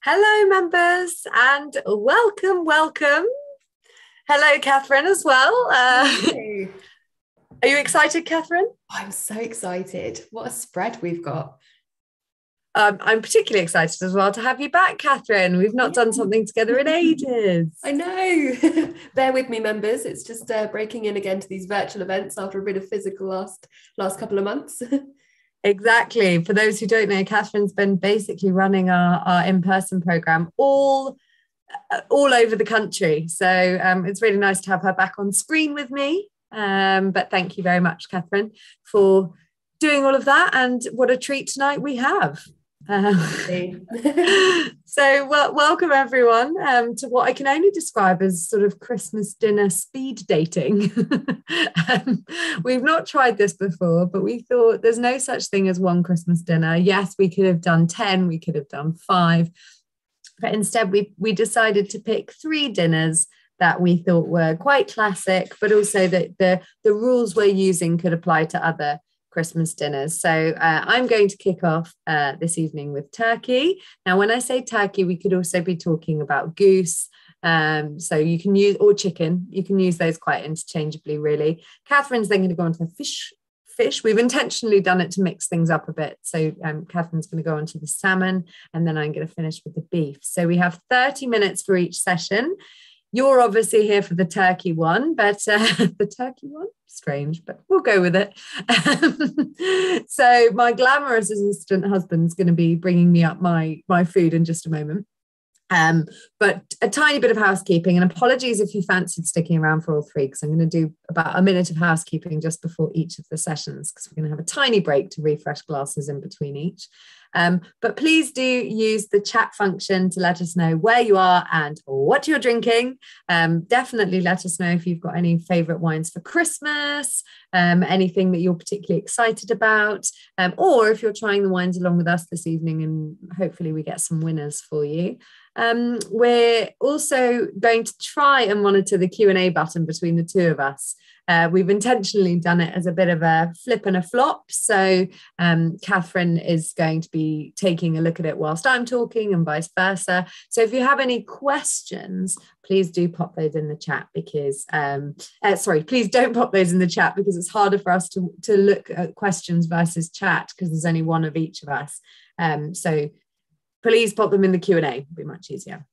Hello, members, and welcome. Hello, Catherine, as well. Hey. Are you excited, Catherine? I'm so excited. What a spread we've got. I'm particularly excited as well to have you back, Catherine. We've not done something together in ages. I know. Bear with me, members. It's just breaking in again to these virtual events after a bit of physical last couple of months. Exactly. For those who don't know, Catherine's been basically running our in-person program all over the country. So it's really nice to have her back on screen with me. But thank you very much, Catherine, for doing all of that. And what a treat tonight we have. So welcome everyone to what I can only describe as sort of Christmas dinner speed dating. We've not tried this before, but we thought there's no such thing as one Christmas dinner. Yes, we could have done 10, we could have done 5, but instead we decided to pick 3 dinners that we thought were quite classic, but also that the rules we're using could apply to other Christmas dinners. So I'm going to kick off this evening with turkey. Now, when I say turkey, we could also be talking about goose. So you can use, or chicken, you can use those quite interchangeably, really. Catherine's then going to go on to the fish. We've intentionally done it to mix things up a bit. So Catherine's going to go on to the salmon, and then I'm going to finish with the beef. So we have 30 minutes for each session. You're obviously here for the turkey one, but the turkey one, strange, but we'll go with it. So my glamorous assistant husband's going to be bringing me up my food in just a moment. But a tiny bit of housekeeping, and apologies if you fancied sticking around for all 3, because I'm going to do about a minute of housekeeping just before each of the sessions, because we're going to have a tiny break to refresh glasses in between each. But please do use the chat function to let us know where you are and what you're drinking. Definitely let us know if you've got any favourite wines for Christmas, anything that you're particularly excited about, or if you're trying the wines along with us this evening, and hopefully we get some winners for you. We're also going to try and monitor the Q&A button between the 2 of us. We've intentionally done it as a bit of a flip and a flop. So Catherine is going to be taking a look at it whilst I'm talking, and vice versa. So if you have any questions, please do pop those in the chat, because please don't pop those in the chat, because it's harder for us to look at questions versus chat, because there's only one of each of us. So please pop them in the Q&A, it'll be much easier.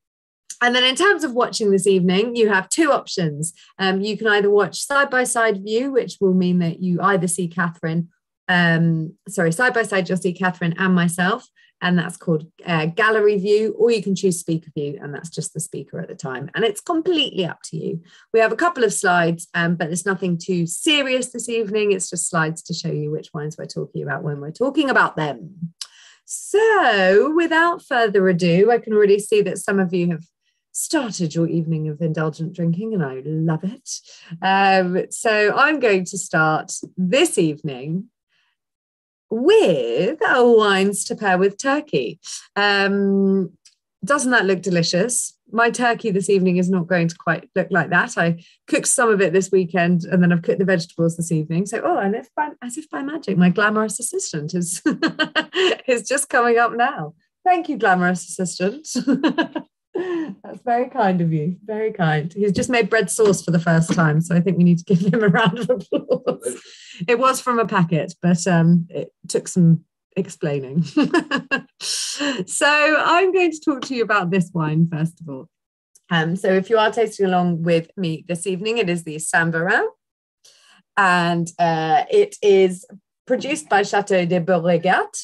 And then in terms of watching this evening, you have 2 options. You can either watch side-by-side view, which will mean that you either see Catherine, side-by-side you'll see Catherine and myself, and that's called gallery view, or you can choose speaker view, and that's just the speaker at the time. And it's completely up to you. We have a couple of slides, but there's nothing too serious this evening. It's just slides to show you which wines we're talking about when we're talking about them. So without further ado, I can already see that some of you have started your evening of indulgent drinking, and I love it. So I'm going to start this evening with wines to pair with turkey. Doesn't that look delicious? My turkey this evening is not going to quite look like that. I cooked some of it this weekend, and then I've cooked the vegetables this evening. So, and as if by magic, my glamorous assistant is just coming up now. Thank you, glamorous assistant. That's very kind of you. Very kind. He's just made bread sauce for the first time, so I think we need to give him a round of applause. It was from a packet, but it took some explaining. So I'm going to talk to you about this wine first of all. So if you are tasting along with me this evening, it is the Saint-Véran, and it is produced by Château de Beauregard.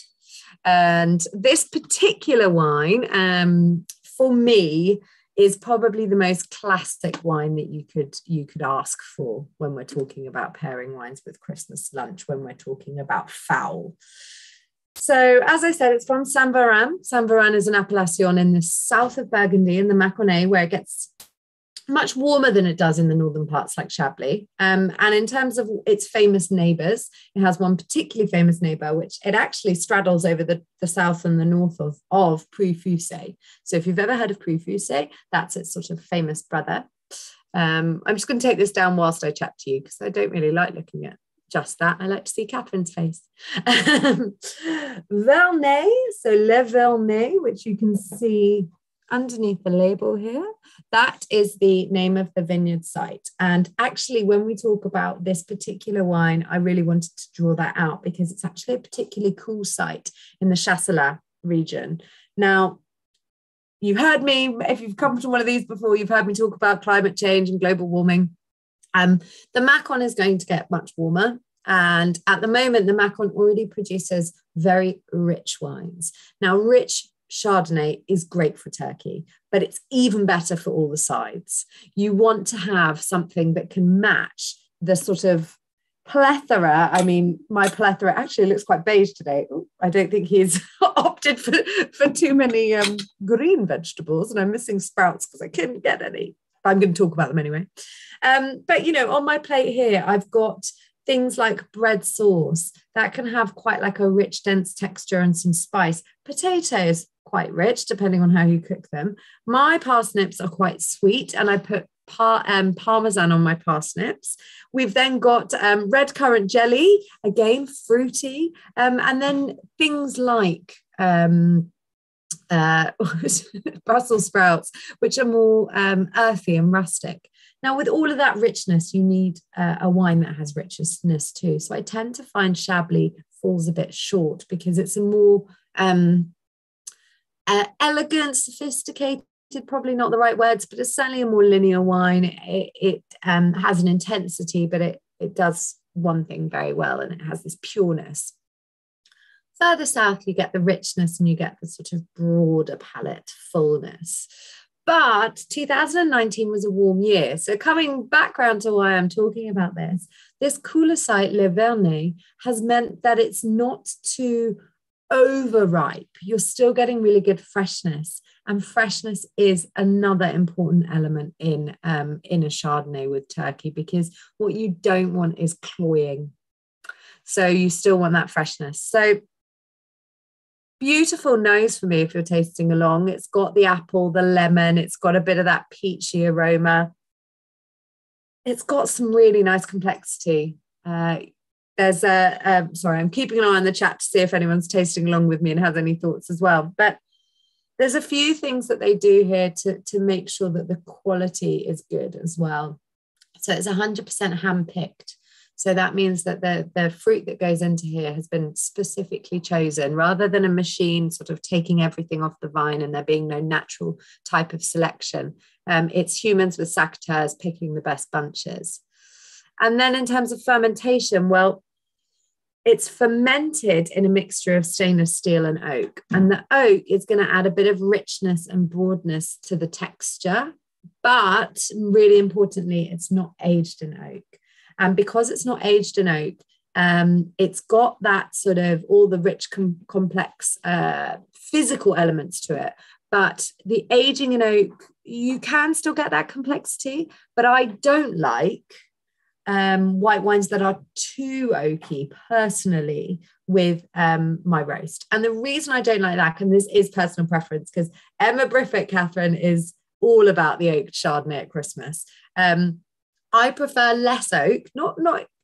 And this particular wine, for me, is probably the most classic wine that you could ask for when we're talking about pairing wines with Christmas lunch, when we're talking about fowl. So, as I said, it's from Saint-Véran. Saint-Véran is an appellation in the south of Burgundy, in the Mâconnais, where it gets much warmer than it does in the northern parts like Chablis. And in terms of its famous neighbours, it has one particularly famous neighbour, which it actually straddles over the south and the north of Pouilly-Fumé. So if you've ever heard of Pouilly-Fumé, that's its sort of famous brother. I'm just going to take this down whilst I chat to you, because I don't really like looking at just that. I like to see Catherine's face. Vernay, so Le Vernay, which you can see underneath the label here, that is the name of the vineyard site. And actually, when we talk about this particular wine, I really wanted to draw that out because it's actually a particularly cool site in the Chasselas region. Now, you've heard me, if you've come to one of these before, you've heard me talk about climate change and global warming. The Macon is going to get much warmer. And at the moment, the Macon already produces very rich wines. Now, rich Chardonnay is great for Turkey, but it's even better for all the sides. You want to have something that can match the sort of plethora. I mean, my plethora actually looks quite beige today. Ooh, I don't think he's opted for too many green vegetables, and I'm missing sprouts because I couldn't get any. But I'm going to talk about them anyway. But, you know, on my plate here, I've got things like bread sauce that can have quite like a rich, dense texture and some spice. Potatoes, quite rich, depending on how you cook them. My parsnips are quite sweet, and I put parmesan on my parsnips. We've then got red currant jelly, again fruity, and then things like Brussels sprouts, which are more earthy and rustic. Now, with all of that richness, you need a wine that has richness too. So I tend to find Chablis falls a bit short because it's a more elegant, sophisticated, probably not the right words, but it's certainly a more linear wine. It has an intensity, but it does one thing very well, and it has this pureness. Further south, you get the richness and you get the sort of broader palate fullness. But 2019 was a warm year. So coming back around to why I'm talking about this cooler site, Le Vernay, has meant that it's not too overripe. You're still getting really good freshness. And freshness is another important element in a Chardonnay with Turkey, because what you don't want is cloying. So you still want that freshness. So beautiful nose for me if you're tasting along. It's got the apple, the lemon. It's got a bit of that peachy aroma. It's got some really nice complexity. There's sorry, I'm keeping an eye on the chat to see if anyone's tasting along with me and has any thoughts as well. But there's a few things that they do here to make sure that the quality is good as well. So it's 100% hand-picked. So that means that the fruit that goes into here has been specifically chosen, rather than a machine sort of taking everything off the vine and there being no natural type of selection. It's humans with secateurs picking the best bunches. And then in terms of fermentation, well, it's fermented in a mixture of stainless steel and oak. And the oak is going to add a bit of richness and broadness to the texture. But really importantly, it's not aged in oak. And because it's not aged in oak, it's got that sort of all the rich, complex physical elements to it. But the aging in oak, you can still get that complexity. But I don't like white wines that are too oaky, personally, with my roast. And the reason I don't like that, and this is personal preference, because Emma Briffett, Catherine, is all about the oaked Chardonnay at Christmas. I prefer less oak, not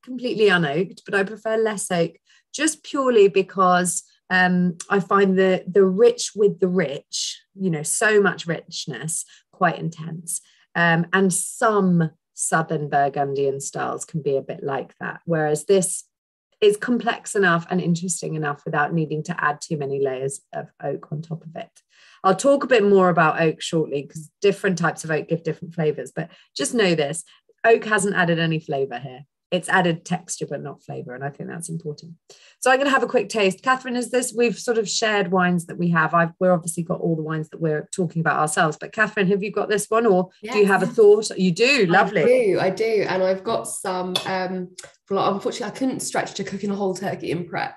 completely unoaked, but I prefer less oak, just purely because I find the rich with the rich, you know, so much richness, quite intense. And some Southern Burgundian styles can be a bit like that, whereas this is complex enough and interesting enough without needing to add too many layers of oak on top of it. I'll talk a bit more about oak shortly, because different types of oak give different flavors, but just know this. Oak hasn't added any flavour here. It's added texture, but not flavour. And I think that's important. So I'm going to have a quick taste. Catherine, we've sort of shared wines that we have. We're obviously got all the wines that we're talking about ourselves. But Catherine, have you got this one, or do you have a thought? You do. Lovely. I do. And I've got some, unfortunately, I couldn't stretch to cooking a whole turkey in prep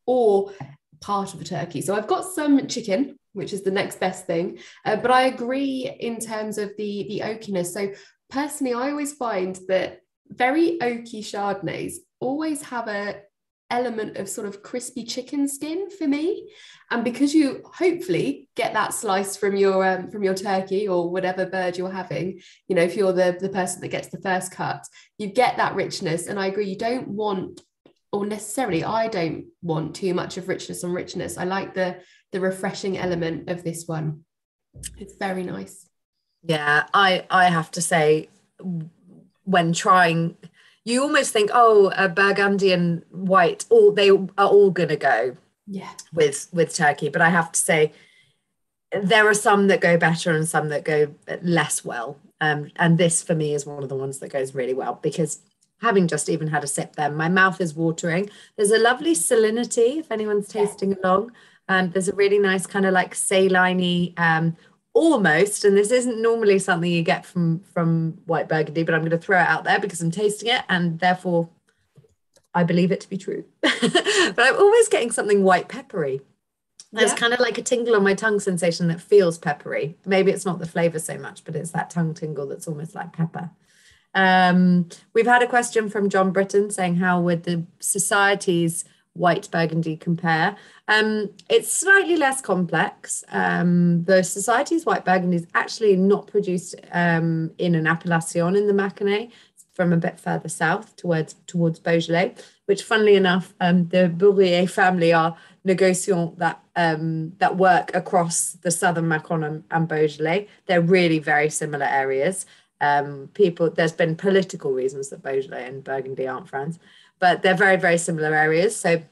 or part of a turkey. So I've got some chicken, which is the next best thing. But I agree in terms of the oakiness. So personally, I always find that very oaky Chardonnays always have a element of sort of crispy chicken skin for me. And because you hopefully get that slice from your turkey or whatever bird you're having, you know, if you're the person that gets the first cut, you get that richness. And I agree, you don't want, or necessarily I don't want too much of richness on richness. I like the refreshing element of this one. It's very nice. Yeah, I have to say, when trying, you almost think, oh, a Burgundian white, they are all going to go with turkey. But I have to say, there are some that go better and some that go less well. And this for me is one of the ones that goes really well, because having just even had a sip there, my mouth is watering. There's a lovely salinity if anyone's tasting along. There's a really nice kind of like saline-y, almost, and this isn't normally something you get from white Burgundy, but I'm going to throw it out there because I'm tasting it and therefore I believe it to be true. But I'm always getting something white peppery. There's kind of like a tingle on my tongue sensation that feels peppery. Maybe it's not the flavor so much, but it's that tongue tingle that's almost like pepper. We've had a question from John Britton saying, how would the Society's white Burgundy compare? It's slightly less complex. The Society's white Burgundy is actually not produced in an appellation in the Mâconnais. It's from a bit further south towards Beaujolais, which, funnily enough, the Bourregard family are negociants that work across the southern Mâcon and Beaujolais. They're really very similar areas. There's been political reasons that Beaujolais and Burgundy aren't friends, but they're very, very similar areas. So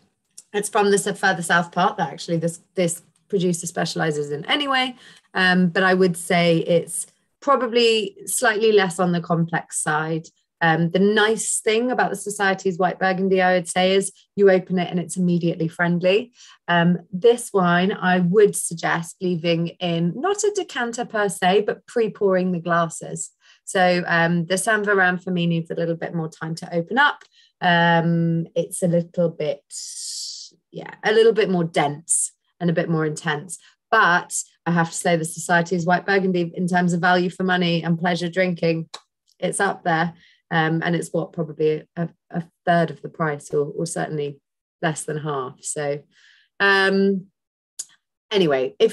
it's from the further south part that actually this producer specializes in anyway. But I would say it's probably slightly less on the complex side. The nice thing about the Society's white Burgundy, I would say, is you open it and it's immediately friendly. This wine, I would suggest leaving in, not a decanter per se, but pre-pouring the glasses. So the Saint-Véran for me needs a little bit more time to open up. It's a little bit more dense and a bit more intense. But I have to say the Society's white Burgundy, in terms of value for money and pleasure drinking, it's up there. And it's probably a third of the price, or certainly less than half. So anyway, I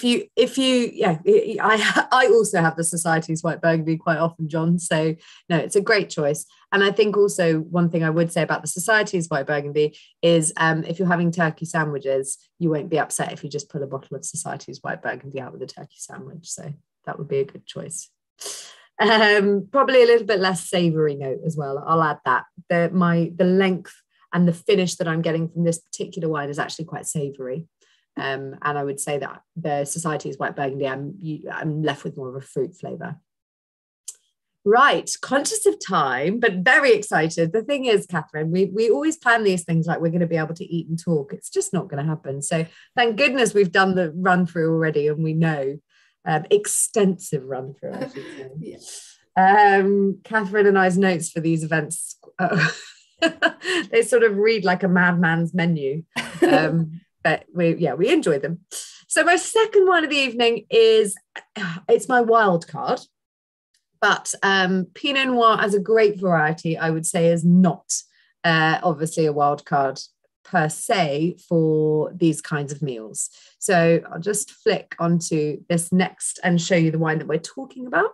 also have the Society's white Burgundy quite often, John. So no, it's a great choice. And I think also one thing I would say about the Society's white Burgundy is if you're having turkey sandwiches, you won't be upset if you just pull a bottle of Society's white Burgundy out with a turkey sandwich. So that would be a good choice. Probably a little bit less savory note as well. I'll add that. The length and the finish that I'm getting from this particular wine is actually quite savory. And I would say that the Society's white Burgundy, I'm left with more of a fruit flavour. Right, conscious of time, but very excited. The thing is, Catherine, we always plan these things like we're going to be able to eat and talk. It's just not going to happen. So thank goodness we've done the run through already, and we know. Extensive run through, I should say. Catherine and I's notes for these events, they sort of read like a madman's menu, but we enjoy them. So my second one of the evening it's my wild card, but Pinot Noir as a grape variety, I would say, is not obviously a wild card per se for these kinds of meals. So I'll just flick onto this next and show you the wine that we're talking about.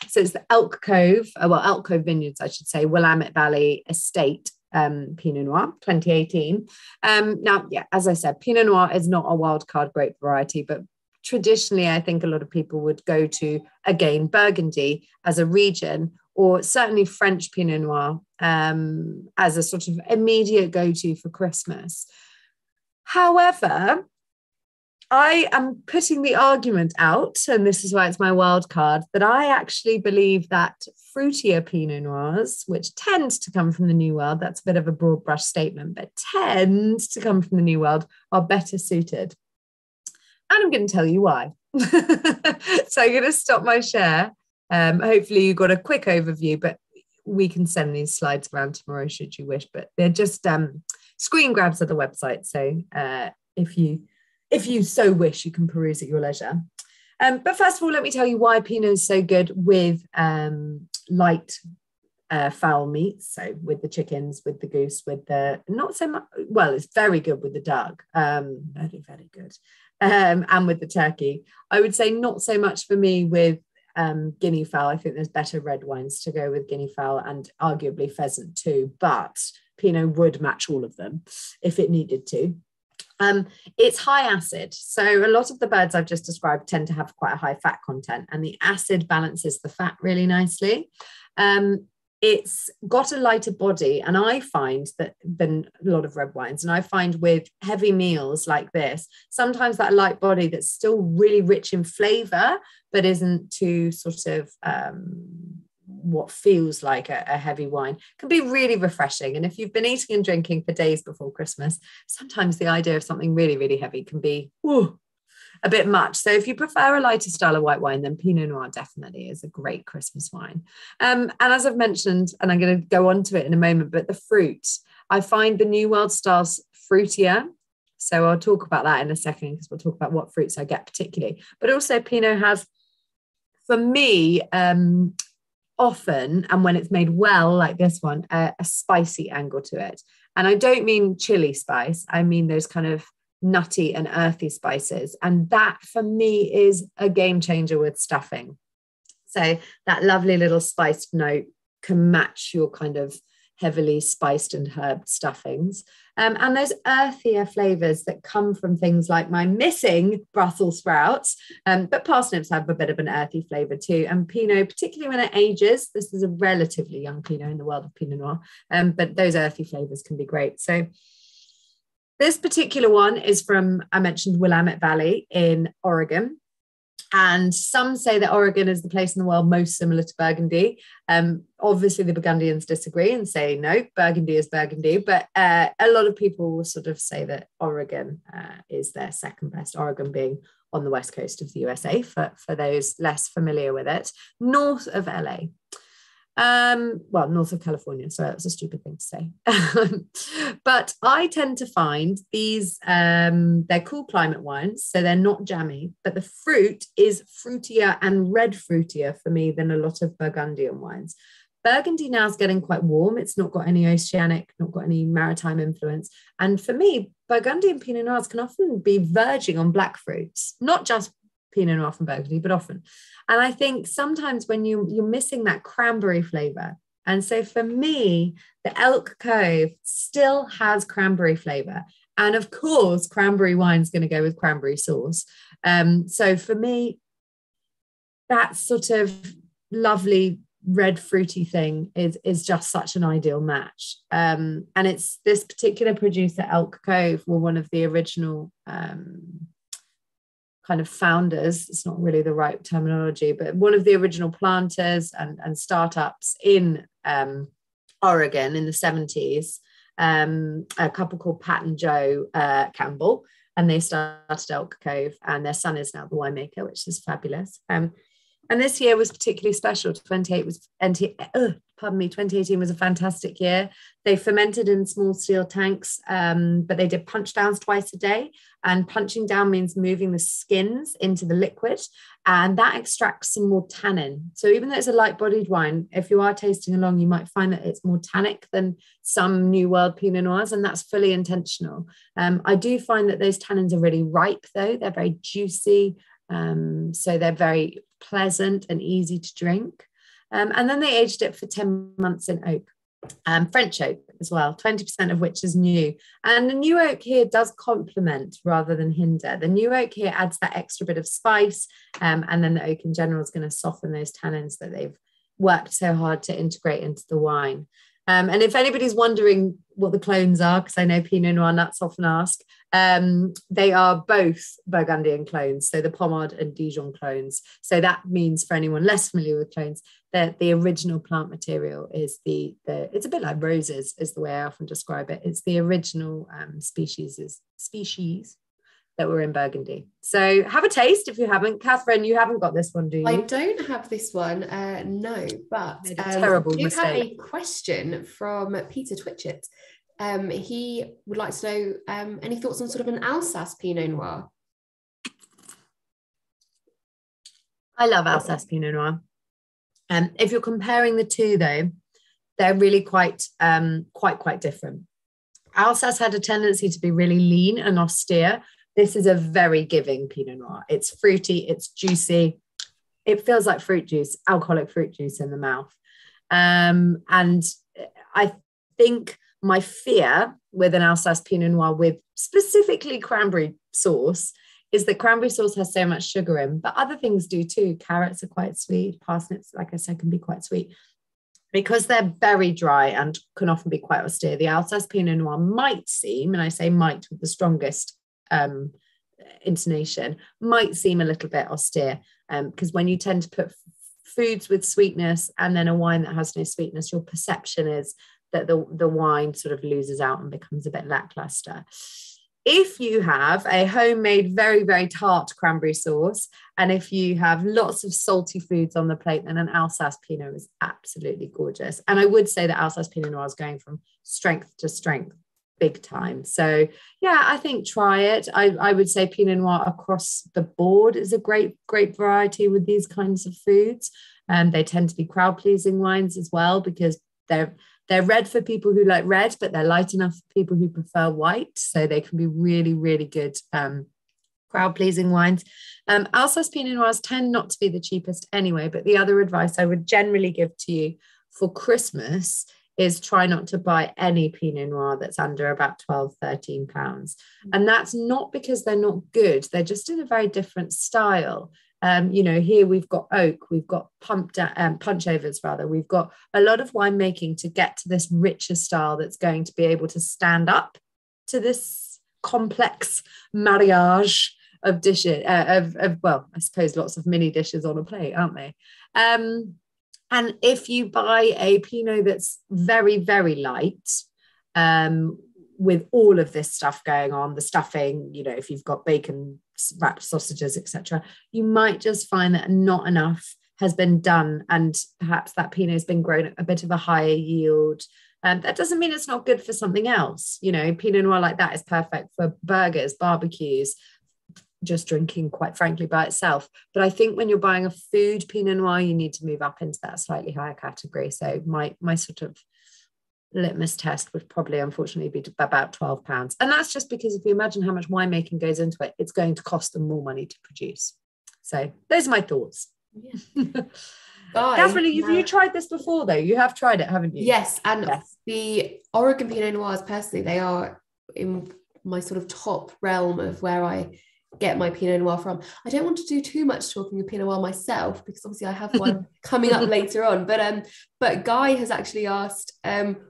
So it's the Elk Cove Vineyards, I should say, Willamette Valley Estate Pinot Noir 2018. Now, as I said, Pinot Noir is not a wildcard grape variety, but traditionally I think a lot of people would go to, again, Burgundy as a region, or certainly French Pinot Noir as a sort of immediate go-to for Christmas. However, I am putting the argument out, and this is why it's my wild card, that I actually believe that fruitier Pinot Noirs, which tend to come from the New World, that's a bit of a broad brush statement, but tend to come from the New World, are better suited. And I'm going to tell you why. So I'm going to stop my share. Hopefully you got a quick overview, but we can send these slides around tomorrow should you wish, but they're just screen grabs of the website. So if you so wish, you can peruse at your leisure. But first of all, let me tell you why Pinot is so good with light fowl meats. So with the chickens, with the goose, with the, not so much, well, it's very good with the duck, very, very good. And with the turkey. I would say not so much for me with guinea fowl. I think there's better red wines to go with guinea fowl, and arguably pheasant too, but Pinot would match all of them if it needed to. It's high acid. So a lot of the birds I've just described tend to have quite a high fat content, and the acid balances the fat really nicely. It's got a lighter body, and I find that than a lot of red wines. And I find with heavy meals like this, sometimes that light body that's still really rich in flavor, but isn't too sort of what feels like a heavy wine, can be really refreshing. And if you've been eating and drinking for days before Christmas, sometimes the idea of something really, really heavy can be a bit much. So if you prefer a lighter style of white wine, then Pinot Noir definitely is a great Christmas wine. And as I've mentioned, and I'm going to go on to it in a moment, but the fruit, I find the New World styles fruitier. So I'll talk about that in a second, because we'll talk about what fruits I get particularly. But also Pinot has, for me, often, and when it's made well, like this one, a spicy angle to it. And I don't mean chili spice. I mean those kind of nutty and earthy spices. And that for me is a game changer with stuffing. So that lovely little spiced note can match your kind of heavily spiced and herbed stuffings. And those earthier flavors that come from things like my missing Brussels sprouts, but parsnips have a bit of an earthy flavor too. And Pinot, particularly when it ages, this is a relatively young Pinot in the world of Pinot Noir, but those earthy flavors can be great. So this particular one is from, I mentioned, Willamette Valley in Oregon. And some say that Oregon is the place in the world most similar to Burgundy. Obviously, the Burgundians disagree and say, no, Burgundy is Burgundy. But a lot of people will sort of say that Oregon is their second best, Oregon being on the west coast of the USA, for those less familiar with it, north of LA. Well, north of California, so that's a stupid thing to say. But I tend to find these, they're cool climate wines, so they're not jammy, but the fruit is fruitier and red fruitier for me than a lot of Burgundian wines. Burgundy now is getting quite warm. It's not got any oceanic, not got any maritime influence. And for me, Burgundy and Pinot Noirs can often be verging on black fruits, not just Pinot Noir from Burgundy, but often. And I think sometimes when you're missing that cranberry flavor. And so for me, the Elk Cove still has cranberry flavor. And of course, cranberry wine is going to go with cranberry sauce. So for me, that sort of lovely red fruity thing is just such an ideal match. And it's this particular producer, Elk Cove, were one of the original kind of founders, it's not really the right terminology, but one of the original planters and startups in Oregon in the 70s, a couple called Pat and Joe Campbell, and they started Elk Cove, and their son is now the winemaker, which is fabulous. And this year was particularly special. 2018 was a fantastic year. They fermented in small steel tanks, but they did punch downs twice a day. And punching down means moving the skins into the liquid, and that extracts some more tannin. So even though it's a light-bodied wine, if you are tasting along, you might find that it's more tannic than some New World Pinot Noirs, and that's fully intentional. I do find that those tannins are really ripe, though. They're very juicy. So they're very pleasant and easy to drink. And then they aged it for 10 months in oak, French oak as well, 20% of which is new. And the new oak here does complement rather than hinder. The new oak here adds that extra bit of spice, and then the oak in general is going to soften those tannins that they've worked so hard to integrate into the wine. And if anybody's wondering what the clones are, because I know Pinot Noir nuts often ask, they are both Burgundian clones, so the Pommard and Dijon clones. So that means, for anyone less familiar with clones, that the original plant material is it's a bit like roses, is the way I often describe it. It's the original species that were in Burgundy. So have a taste if you haven't. Catherine, you haven't got this one, do you? I don't have this one, no, but terrible I do mistake. have a question from Peter Twitchett. He would like to know any thoughts on sort of an Alsace Pinot Noir? I love Alsace Pinot Noir. If you're comparing the two, though, they're really quite different. Alsace had a tendency to be really lean and austere. This is a very giving Pinot Noir. It's fruity, it's juicy. It feels like fruit juice, alcoholic fruit juice in the mouth. And I think My fear with an Alsace Pinot Noir with specifically cranberry sauce is that cranberry sauce has so much sugar in, but other things do too. Carrots are quite sweet. Parsnips, like I said, can be quite sweet. Because they're very dry and can often be quite austere, the Alsace Pinot Noir might seem, and I say might with the strongest intonation, might seem a little bit austere, because when you tend to put foods with sweetness and then a wine that has no sweetness, your perception is that the wine sort of loses out and becomes a bit lackluster. If you have a homemade, very, very tart cranberry sauce, and if you have lots of salty foods on the plate, then an Alsace Pinot is absolutely gorgeous. And I would say that Alsace Pinot Noir is going from strength to strength big time. So yeah, I think try it. I would say Pinot Noir across the board is a great variety with these kinds of foods. And they tend to be crowd-pleasing wines as well, because they're red for people who like red, but they're light enough for people who prefer white. So they can be really, really good crowd-pleasing wines. Alsace Pinot Noirs tend not to be the cheapest anyway, but the other advice I would generally give to you for Christmas is try not to buy any Pinot Noir that's under about 12, 13 pounds. And that's not because they're not good. They're just in a very different style. Here we've got oak, we've got punchovers rather. We've got a lot of winemaking to get to this richer style that's going to be able to stand up to this complex mariage of dishes, well, I suppose lots of mini dishes on a plate, aren't they? And if you buy a Pinot that's very, very light, with all of this stuff going on, the stuffing, if you've got bacon, wrapped sausages, etc., you might just find that not enough has been done, and perhaps that Pinot has been grown at a bit of a higher yield. That doesn't mean it's not good for something else. Pinot Noir like that is perfect for burgers, barbecues, just drinking, quite frankly, by itself. But I think when you're buying a food Pinot Noir, you need to move up into that slightly higher category. So my sort of litmus test would probably unfortunately be about £12. And that's just because if you imagine how much winemaking goes into it, it's going to cost them more money to produce. So those are my thoughts. Yeah. Catherine, have you tried this before though? You have tried it, haven't you? Yes. And the Oregon Pinot Noirs, personally, they are in my sort of top realm of where I get my Pinot Noir from. I don't want to do too much talking of Pinot Noir myself, because obviously I have one coming up later on, but Guy has actually asked,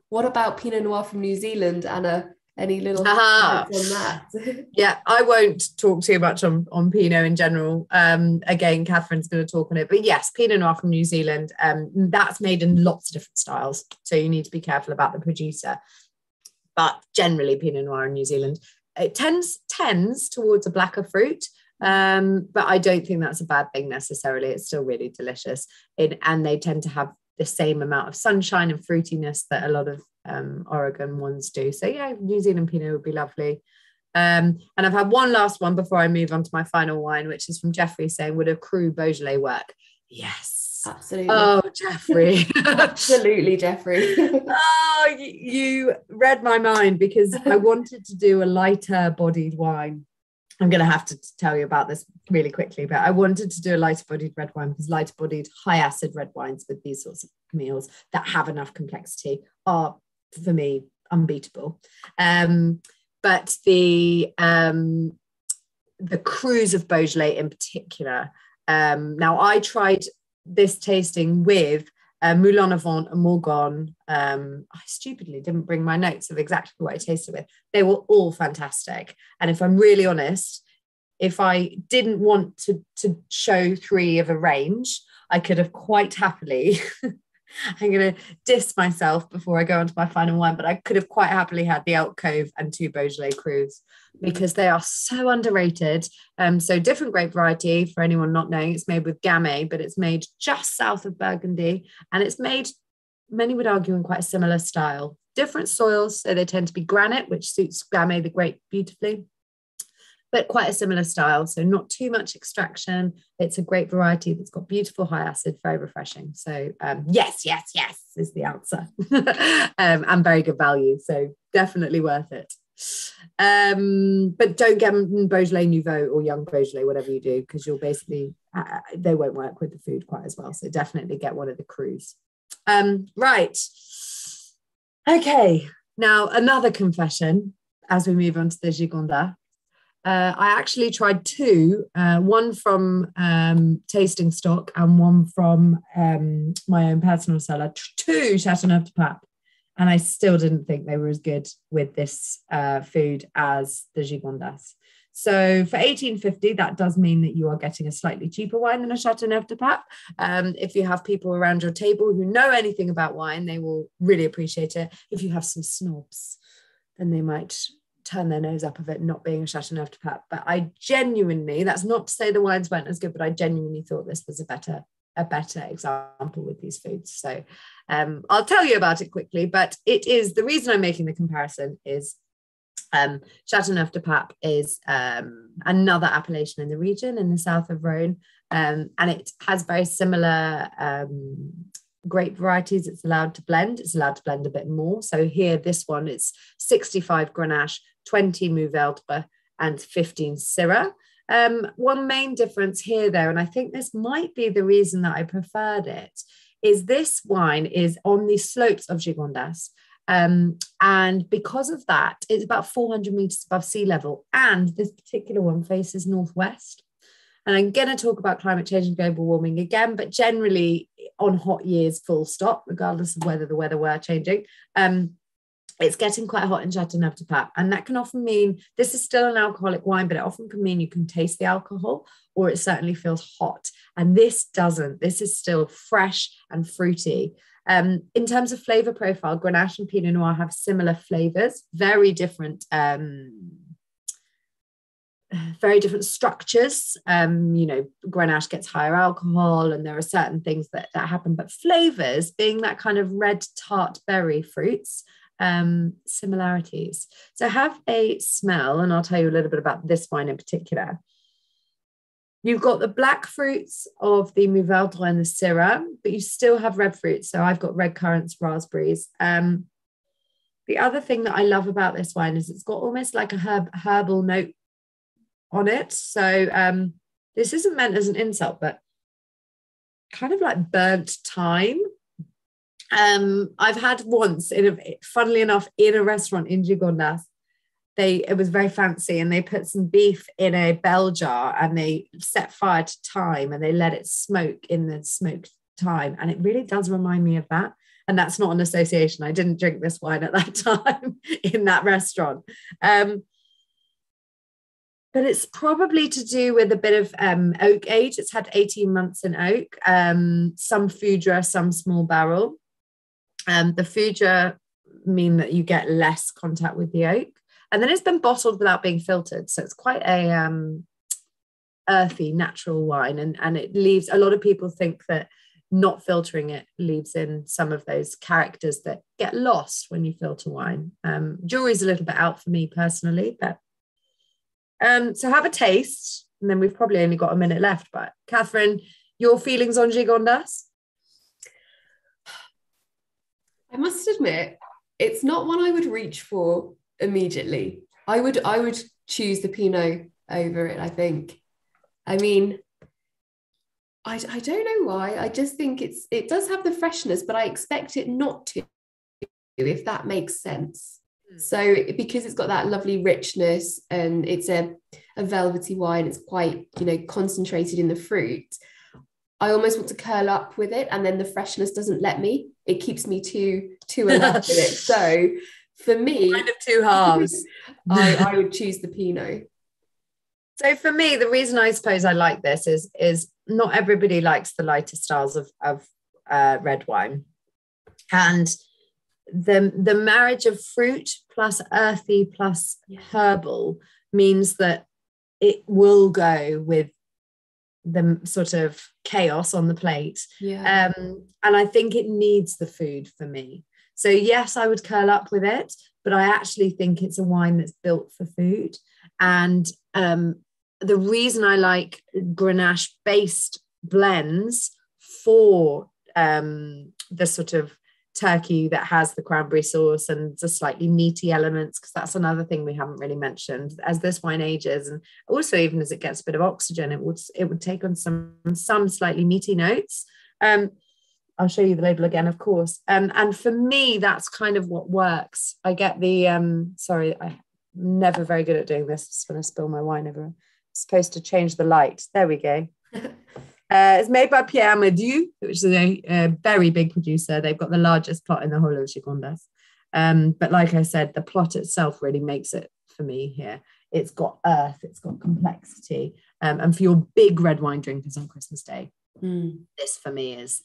what about Pinot Noir from New Zealand, Anna? Any little thoughts on that? Yeah, I won't talk too much on Pinot in general. Again, Catherine's going to talk on it, but yes, Pinot Noir from New Zealand, that's made in lots of different styles, so you need to be careful about the producer, but generally Pinot Noir in New Zealand, it tends towards a blacker fruit, but I don't think that's a bad thing necessarily. It's still really delicious, and they tend to have the same amount of sunshine and fruitiness that a lot of Oregon ones do. So yeah, New Zealand Pinot would be lovely. And I've had one last one before I move on to my final wine, which is from Jeffrey saying, would a Cru Beaujolais work? Yes. Absolutely. Oh, Jeffrey. Absolutely, Jeffrey. Oh, you read my mind, because I wanted to do a lighter bodied wine. I'm going to have to tell you about this really quickly, but I wanted to do a lighter bodied red wine, because lighter bodied high acid red wines with these sorts of meals that have enough complexity are, for me, unbeatable. But the Crus of Beaujolais in particular, now I tried this tasting with Moulin Avant and Morgon. I stupidly didn't bring my notes of exactly what I tasted with. They were all fantastic. And if I'm really honest, if I didn't want to show three of a range, I could have quite happily, I'm going to diss myself before I go on to my final one, but I could have quite happily had the Elk Cove and two Beaujolais Crus, because they are so underrated. So different grape variety, for anyone not knowing, it's made with Gamay, but it's made just south of Burgundy, and it's made, many would argue, in quite a similar style. Different soils, so they tend to be granite, which suits Gamay the grape beautifully, but quite a similar style. So not too much extraction. It's a great variety that's got beautiful high acid, very refreshing. So yes is the answer. And very good value. So definitely worth it. But don't get Beaujolais Nouveau or young Beaujolais, whatever you do, because you'll basically, they won't work with the food quite as well. So definitely get one of the Crus. Right. Okay. Now, another confession as we move on to the Gigondas. I actually tried two, one from tasting stock and one from my own personal cellar, two Châteauneuf-du-Pape, and I still didn't think they were as good with this food as the Gigondas. So for 1850, that does mean that you are getting a slightly cheaper wine than a Châteauneuf-du-Pape. If you have people around your table who know anything about wine, they will really appreciate it. If you have some snobs, then they might turn their nose up of it not being a Châteauneuf-du-Pape. But I genuinely, that's not to say the wines weren't as good, but I genuinely thought this was a better example with these foods. So I'll tell you about it quickly, but it is, the reason I'm making the comparison is Châteauneuf-du-Pape is another appellation in the region in the south of Rhône, and it has very similar grape varieties. It's allowed to blend a bit more. So here, this one, it's 65 Grenache, 20 Mourvèdre and 15 Syrah. One main difference here though, and I think this might be the reason that I preferred it, is this wine is on the slopes of Gigondas. And because of that, it's about 400 meters above sea level, and this particular one faces northwest. And I'm going to talk about climate change and global warming again, but generally on hot years, full stop, regardless of whether the weather were changing, it's getting quite hot in Châteauneuf-du-Pape, and that can often mean this is still an alcoholic wine, but it often can mean you can taste the alcohol, or it certainly feels hot. And this doesn't. This is still fresh and fruity. In terms of flavor profile, Grenache and Pinot Noir have similar flavors, very different structures. Grenache gets higher alcohol, and there are certain things that happen, but flavors, being that kind of red tart berry fruits, similarities. So have a smell, and I'll tell you a little bit about this wine in particular. You've got the black fruits of the Mourvèdre and the Syrah, but you still have red fruits. So I've got red currants, raspberries. The other thing that I love about this wine is it's got almost like a herbal note on it. So this isn't meant as an insult, but kind of like burnt thyme. I've had once, funnily enough, in a restaurant in Gigondas, it was very fancy, and they put some beef in a bell jar and they set fire to thyme and they let it smoke in the smoked thyme, and it really does remind me of that. And that's not an association. I didn't drink this wine at that time in that restaurant, but it's probably to do with a bit of oak age. It's had 18 months in oak, some foudre, some small barrel. The foudre mean that you get less contact with the oak. And then it's been bottled without being filtered. So it's quite a earthy, natural wine. And it leaves, a lot of people think that not filtering it leaves in some of those characters that get lost when you filter wine. Jury's a little bit out for me personally, but so have a taste. And then we've probably only got a minute left. But Catherine, your feelings on Gigondas? I must admit, it's not one I would reach for immediately. I would choose the Pinot over it, I think. I mean, I don't know why. I just think it does have the freshness, but I expect it not to, if that makes sense. So because it's got that lovely richness, and it's a velvety wine, it's quite, concentrated in the fruit, I almost want to curl up with it, and then the freshness doesn't let me. It keeps me too alive with it. So for me, kind of two halves. I would choose the Pinot. So for me, the reason I suppose I like this is not everybody likes the lighter styles of red wine, and the marriage of fruit plus earthy plus herbal means that it will go with the sort of chaos on the plate. And I think it needs the food for me. So yes, I would curl up with it, but I actually think it's a wine that's built for food. And the reason I like Grenache based blends for the sort of turkey that has the cranberry sauce and the slightly meaty elements, because that's another thing we haven't really mentioned. As this wine ages, and also even as it gets a bit of oxygen, it would take on some slightly meaty notes. I'll show you the label again, of course. And for me, that's kind of what works. I get the, sorry, I'm never very good at doing this. It's when I spill my wine everywhere. I'm supposed to change the light. There we go. It's made by Pierre Amadieu, which is a very big producer. They've got the largest plot in the whole of Gigondas. But like I said, the plot itself really makes it for me here. It's got earth, it's got complexity. And for your big red wine drinkers on Christmas Day, this for me is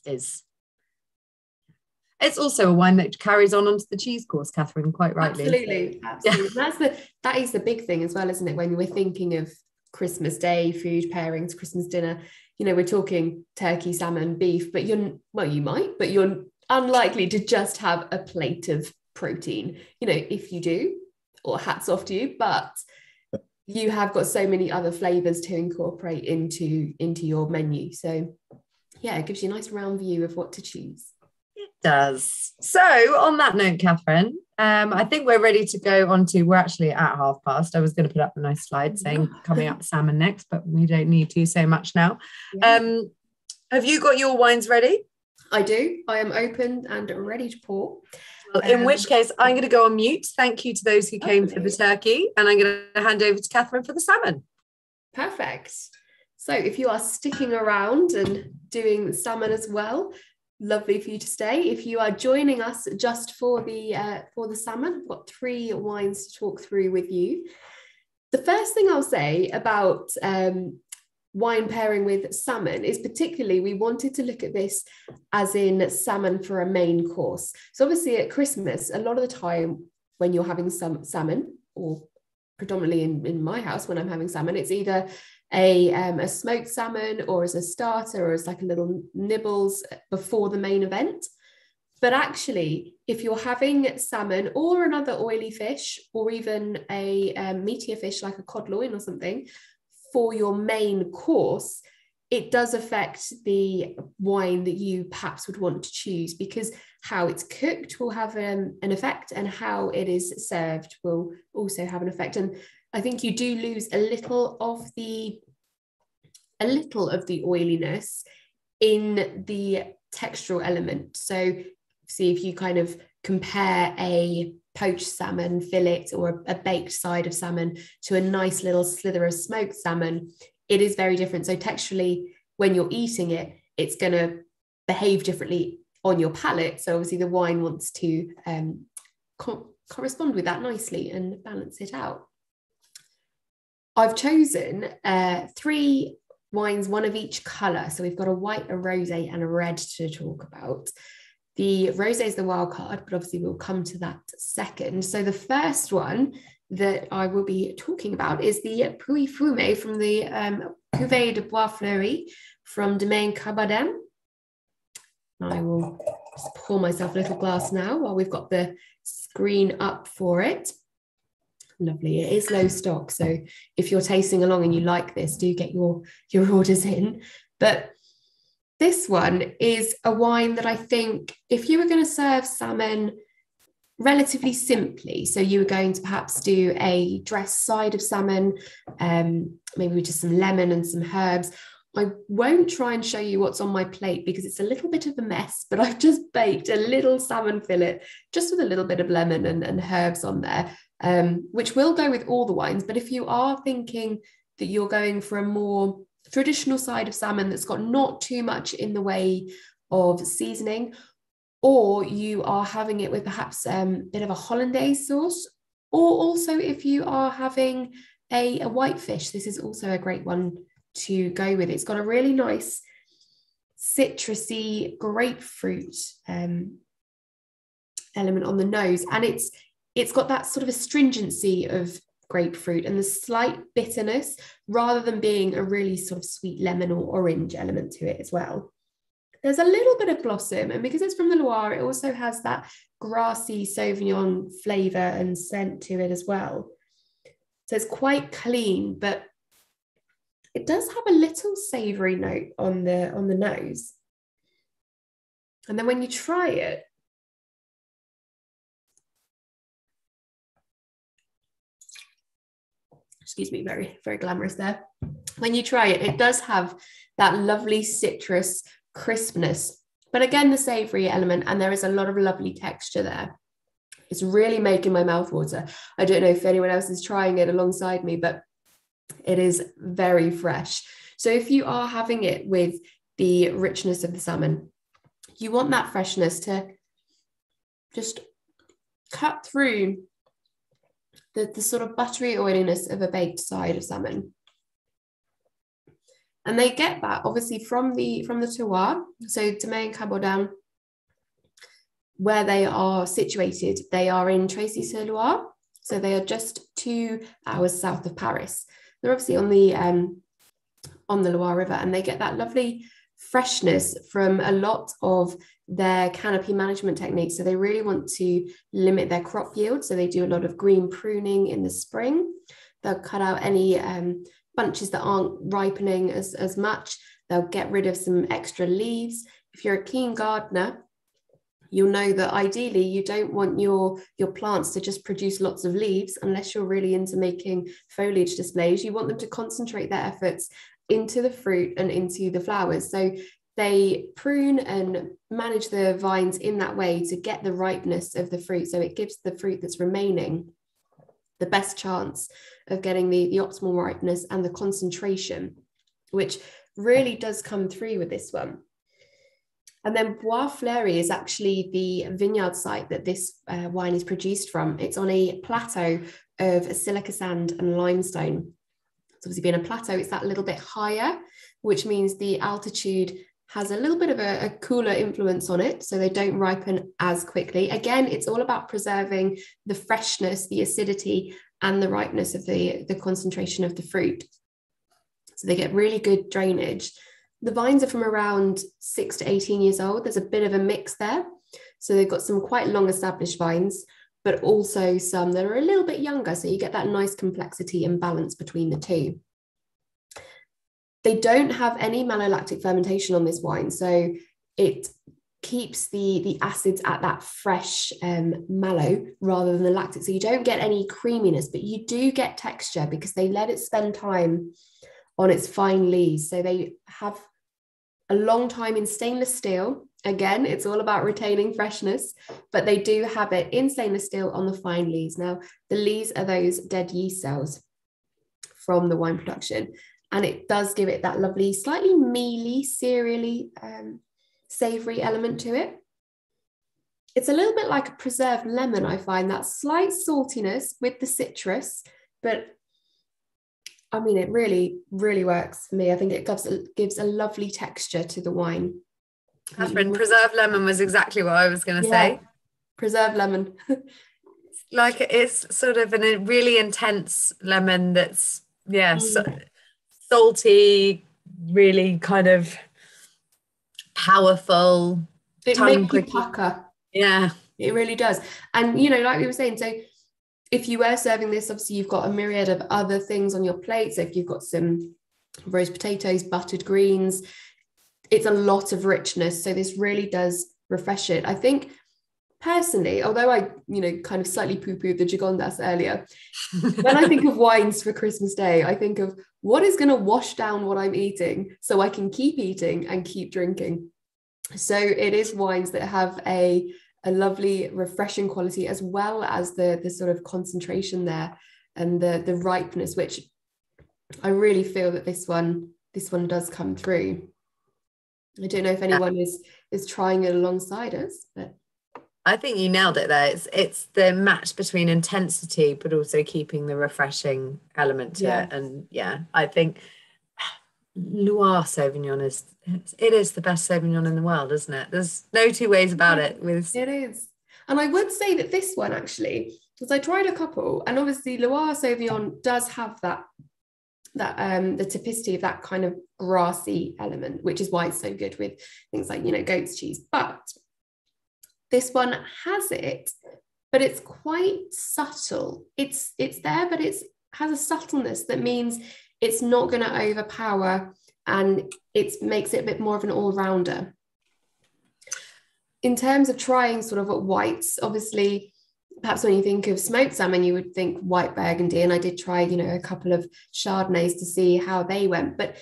it's also a wine that carries on onto the cheese course, Catherine, quite rightly. Absolutely. Yeah. That is the big thing as well, isn't it? When we're thinking of Christmas Day food pairings, Christmas dinner, you know, we're talking turkey, salmon, beef, but you might, but you're unlikely to just have a plate of protein. You know, if you do, or hats off to you, but you have got so many other flavors to incorporate into your menu. So yeah, it gives you a nice round view of what to choose. It does. So on that note, Catherine, I think we're ready to go on to, we're actually at 5:30. I was going to put up a nice slide saying coming up salmon next, but we don't need to so much now. Yeah. Have you got your wines ready? I do. I am open and ready to pour. Well, in which case, I'm going to go on mute. Thank you to those who came for the turkey, and I'm going to hand over to Catherine for the salmon. Perfect. So if you are sticking around and doing salmon as well, lovely for you to stay. If you are joining us just for the salmon, I've got 3 wines to talk through with you. The first thing I'll say about wine pairing with salmon is particularly we wanted to look at this as in salmon for a main course. So obviously at Christmas, a lot of the time when you're having some salmon, or predominantly in my house when I'm having salmon, it's either a smoked salmon or as a starter or as like a little nibbles before the main event. But actually, if you're having salmon or another oily fish, or even a meatier fish like a cod loin or something for your main course, it does affect the wine that you perhaps would want to choose, because how it's cooked will have an effect, and how it is served will also have an effect. And I think you do lose a little of the oiliness in the textural element. So see, if you kind of compare a poached salmon fillet or a baked side of salmon to a nice little slither of smoked salmon, it is very different. So texturally, when you're eating it, it's going to behave differently on your palate. So obviously the wine wants to correspond with that nicely and balance it out. I've chosen 3 wines, one of each colour. So we've got a white, a rosé and a red to talk about. The rosé is the wild card, but obviously we'll come to that second. So the first one that I will be talking about is the Pouilly-Fumé from the Cuvée de Boisfleury from Domaine Cailbourdin. I will just pour myself a little glass now while we've got the screen up for it. Lovely. It is low stock, so if you're tasting along and you like this, do get your orders in. But this one is a wine that I think if you were going to serve salmon relatively simply, so you were going to perhaps do a dressed side of salmon, maybe with just some lemon and some herbs. I won't try and show you what's on my plate because it's a little bit of a mess, but I've just baked a little salmon fillet just with a little bit of lemon and herbs on there, which will go with all the wines. But if you are thinking that you're going for a more traditional side of salmon that's got not too much in the way of seasoning, or you are having it with perhaps a bit of a hollandaise sauce, or also if you are having a white fish, this is also a great one to go with. It's got a really nice citrusy grapefruit element on the nose, and it's got that sort of astringency of grapefruit and the slight bitterness, rather than being a really sort of sweet lemon or orange element to it as well. There's a little bit of blossom, and because it's from the Loire, it also has that grassy Sauvignon flavour and scent to it as well. So it's quite clean, but it does have a little savoury note on the nose. And then when you try it, excuse me, very, very glamorous there. When you try it, it does have that lovely citrus crispness But again, the savoury element, and there is a lot of lovely texture there. It's really making my mouth water. I don't know if anyone else is trying it alongside me, but it is very fresh. So if you are having it with the richness of the salmon, you want that freshness to just cut through the sort of buttery oiliness of a baked side of salmon. And they get that obviously from the terroir. So Domaine Cailbourdin, where they are situated, they are in Tracy-sur-Loire. So they are just 2 hours south of Paris. They're obviously on the Loire River, and they get that lovely freshness from a lot of their canopy management techniques. So they really want to limit their crop yield. So they do a lot of green pruning in the spring. They'll cut out any bunches that aren't ripening as much. They'll get rid of some extra leaves. If you're a keen gardener, you'll know that ideally you don't want your plants to just produce lots of leaves unless you're really into making foliage displays. You want them to concentrate their efforts into the fruit and into the flowers. So they prune and manage the vines in that way to get the ripeness of the fruit. So it gives the fruit that's remaining the best chance of getting the optimal ripeness and the concentration, which really does come through with this one. And then Boisfleury is actually the vineyard site that this wine is produced from. It's on a plateau of silica sand and limestone. It's obviously being a plateau, it's that little bit higher, which means the altitude has a little bit of a cooler influence on it, so they don't ripen as quickly. Again, it's all about preserving the freshness, the acidity, and the ripeness of the concentration of the fruit. So they get really good drainage. The vines are from around 6 to 18 years old. There's a bit of a mix there. So they've got some quite long established vines, but also some that are a little bit younger. So you get that nice complexity and balance between the two. They don't have any malolactic fermentation on this wine. So it keeps the acids at that fresh mallow rather than the lactic. So you don't get any creaminess, but you do get texture because they let it spend time on its fine lees. So they have a long time in stainless steel. Again, it's all about retaining freshness, but they do have it in stainless steel on the fine lees. Now, the lees are those dead yeast cells from the wine production, and it does give it that lovely, slightly mealy, cereally, savoury element to it. It's a little bit like a preserved lemon, I find, that slight saltiness with the citrus, but I mean, it really, really works for me. I think it gives a lovely texture to the wine. Catherine, preserved lemon was exactly what I was going to say. Preserved lemon. Like it's sort of a really intense lemon that's, salty, really kind of powerful. It makes you pucker. Yeah. It really does. And, you know, like we were saying, so if you were serving this, obviously you've got a myriad of other things on your plate. So if you've got some roast potatoes, buttered greens, it's a lot of richness. So this really does refresh it. I think personally, although I, kind of slightly poo-pooed the Gigondas earlier, when I think of wines for Christmas Day, I think of what is going to wash down what I'm eating so I can keep eating and keep drinking. So it is wines that have a lovely refreshing quality, as well as the sort of concentration there and the ripeness, which I really feel that this one does come through. I don't know if anyone is trying it alongside us, but I think you nailed it there. It's the match between intensity but also keeping the refreshing element to it. And I think Loire Sauvignon is the best Sauvignon in the world, isn't it? There's no two ways about it. It is. And I would say that this one actually, because I tried a couple, and obviously Loire Sauvignon does have that the typicity of that kind of grassy element, which is why it's so good with things like, goat's cheese. But this one has it, but it's quite subtle. It's there, but it has a subtleness that means it's not going to overpower, and it makes it a bit more of an all-rounder. In terms of trying sort of whites, obviously, perhaps when you think of smoked salmon, you would think white Burgundy, and I did try, a couple of Chardonnays to see how they went. But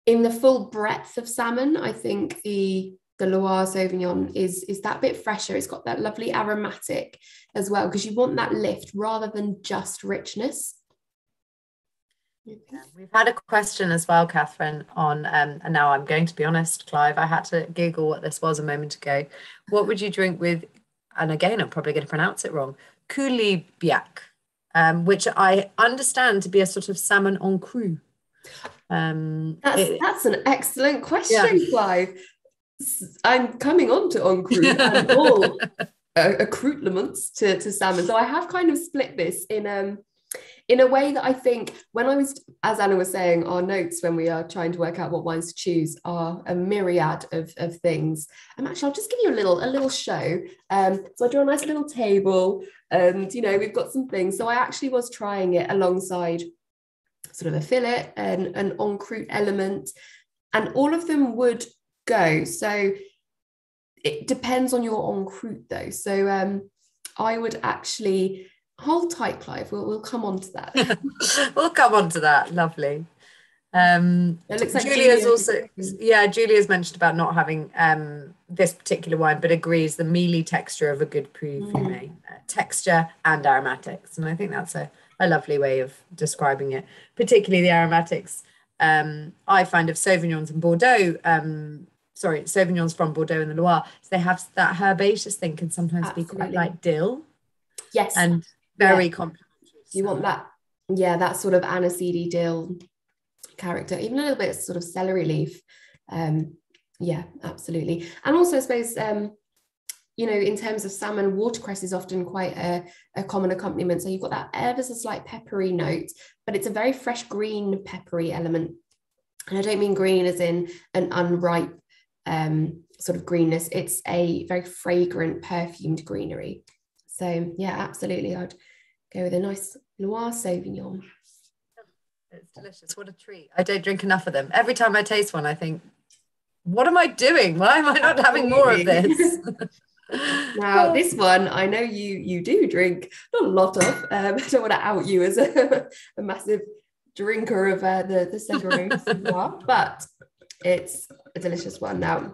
in the full breadth of salmon, I think the the Loire Sauvignon is that bit fresher. It's got that lovely aromatic as well, because you want that lift rather than just richness. Yeah, we've had a question as well, Catherine, on and now I'm going to be honest, Clive, I had to Google what this was a moment ago. What would you drink with, and again, I'm probably going to pronounce it wrong, coulibiac, which I understand to be a sort of salmon en cru. That's an excellent question, Clive. I'm coming on to en cru and all accoutrements to salmon. So I have kind of split this in a way that I think, when I was, as Anna was saying, our notes when we are trying to work out what wines to choose are a myriad of things. Actually, I'll just give you a little show. So I drew a nice little table, and we've got some things. So I actually was trying it alongside sort of a fillet and an en cru element, and all of them would go. So it depends on your en cru though. So I would actually hold tight, Clive. We'll come on to that. We'll come on to that. Lovely. It looks like Julia's also, Julia's mentioned about not having this particular wine, but agrees the mealy texture of a good Pouilly-Fumé, texture and aromatics, and I think that's a lovely way of describing it, particularly the aromatics. I find of Sauvignons and Bordeaux, Sauvignons from Bordeaux and the Loire, so they have that herbaceous thing, can sometimes be quite like dill. Yes. And very complimentary. You want that, that sort of aniseedy dill character, even a little bit sort of celery leaf. Absolutely. And also, I suppose, in terms of salmon, watercress is often quite a common accompaniment. So you've got that ever so slight peppery note, but it's a very fresh green peppery element. And I don't mean green as in an unripe sort of greenness. It's a very fragrant, perfumed greenery. So yeah, absolutely. I'd go with a nice Loire Sauvignon. It's delicious. What a treat. I don't drink enough of them. Every time I taste one, I think, what am I doing? Why am I not having more of this? Now, this one, I know you do drink, not a lot of. I don't want to out you as a massive drinker of the Séguret, but it's a delicious one. Now,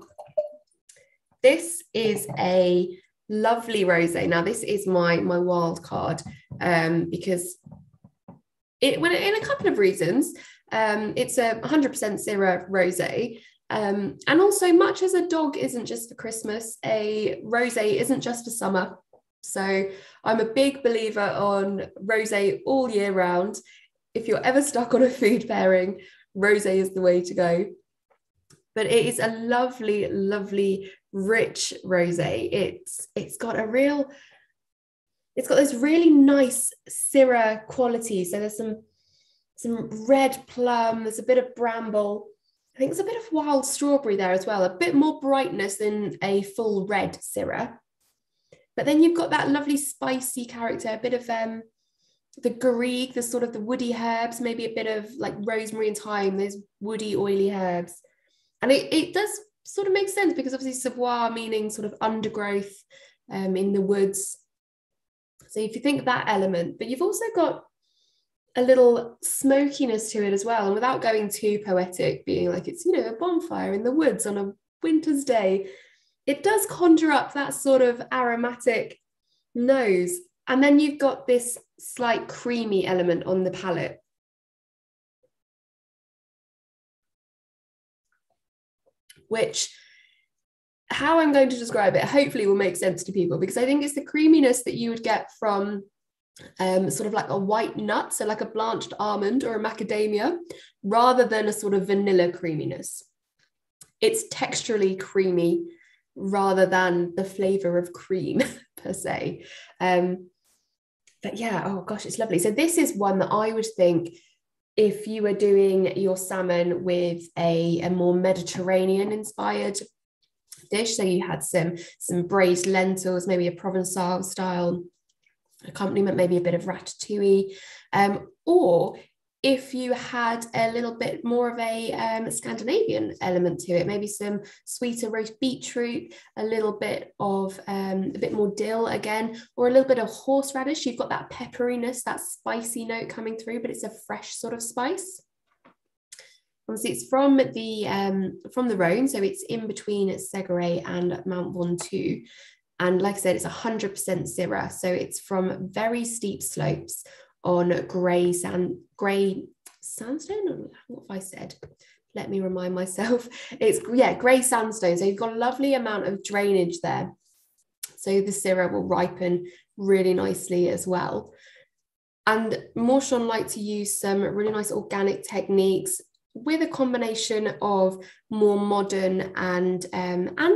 this is a lovely rosé. Now, this is my wild card because in a couple of reasons. It's a 100% Syrah rosé. And also, much as a dog isn't just for Christmas, a rosé isn't just for summer. So I'm a big believer on rosé all year round. If you're ever stuck on a food pairing, rosé is the way to go. But it is a lovely, lovely, rich rosé. It's got this really nice Syrah quality. So there's some red plum, there's a bit of bramble. I think there's a bit of wild strawberry there as well, a bit more brightness than a full red Syrah. But then you've got that lovely spicy character, a bit of the garrigue, the sort of the woody herbs, maybe a bit of like rosemary and thyme, those woody, oily herbs. And it does sort of make sense because obviously Soubois meaning sort of undergrowth in the woods. So if you think that element, but you've also got a little smokiness to it as well. And without going too poetic, being like it's, a bonfire in the woods on a winter's day, it does conjure up that sort of aromatic nose. And then you've got this slight creamy element on the palate. Which, how I'm going to describe it, hopefully will make sense to people, because I think it's the creaminess that you would get from sort of like a white nut, so like a blanched almond or a macadamia, rather than a sort of vanilla creaminess. It's texturally creamy rather than the flavor of cream per se. But yeah, oh gosh, it's lovely. So this is one that I would think, if you were doing your salmon with a more Mediterranean inspired dish, so you had some braised lentils, maybe a Provençal style accompaniment, maybe a bit of ratatouille, or if you had a little bit more of a Scandinavian element to it, maybe some sweeter roast beetroot, a little bit of a bit more dill again, or a little bit of horseradish. You've got that pepperiness, that spicy note coming through, but it's a fresh sort of spice. Obviously, it's from the Rhône, so it's in between Séguret and Mount Ventoux. And like I said, it's 100% Syrah. So it's from very steep slopes on grey sandstone. What have I said? Let me remind myself. It's, grey sandstone. So you've got a lovely amount of drainage there. So the Syrah will ripen really nicely as well. And Mourchon like to use some really nice organic techniques with a combination of more modern and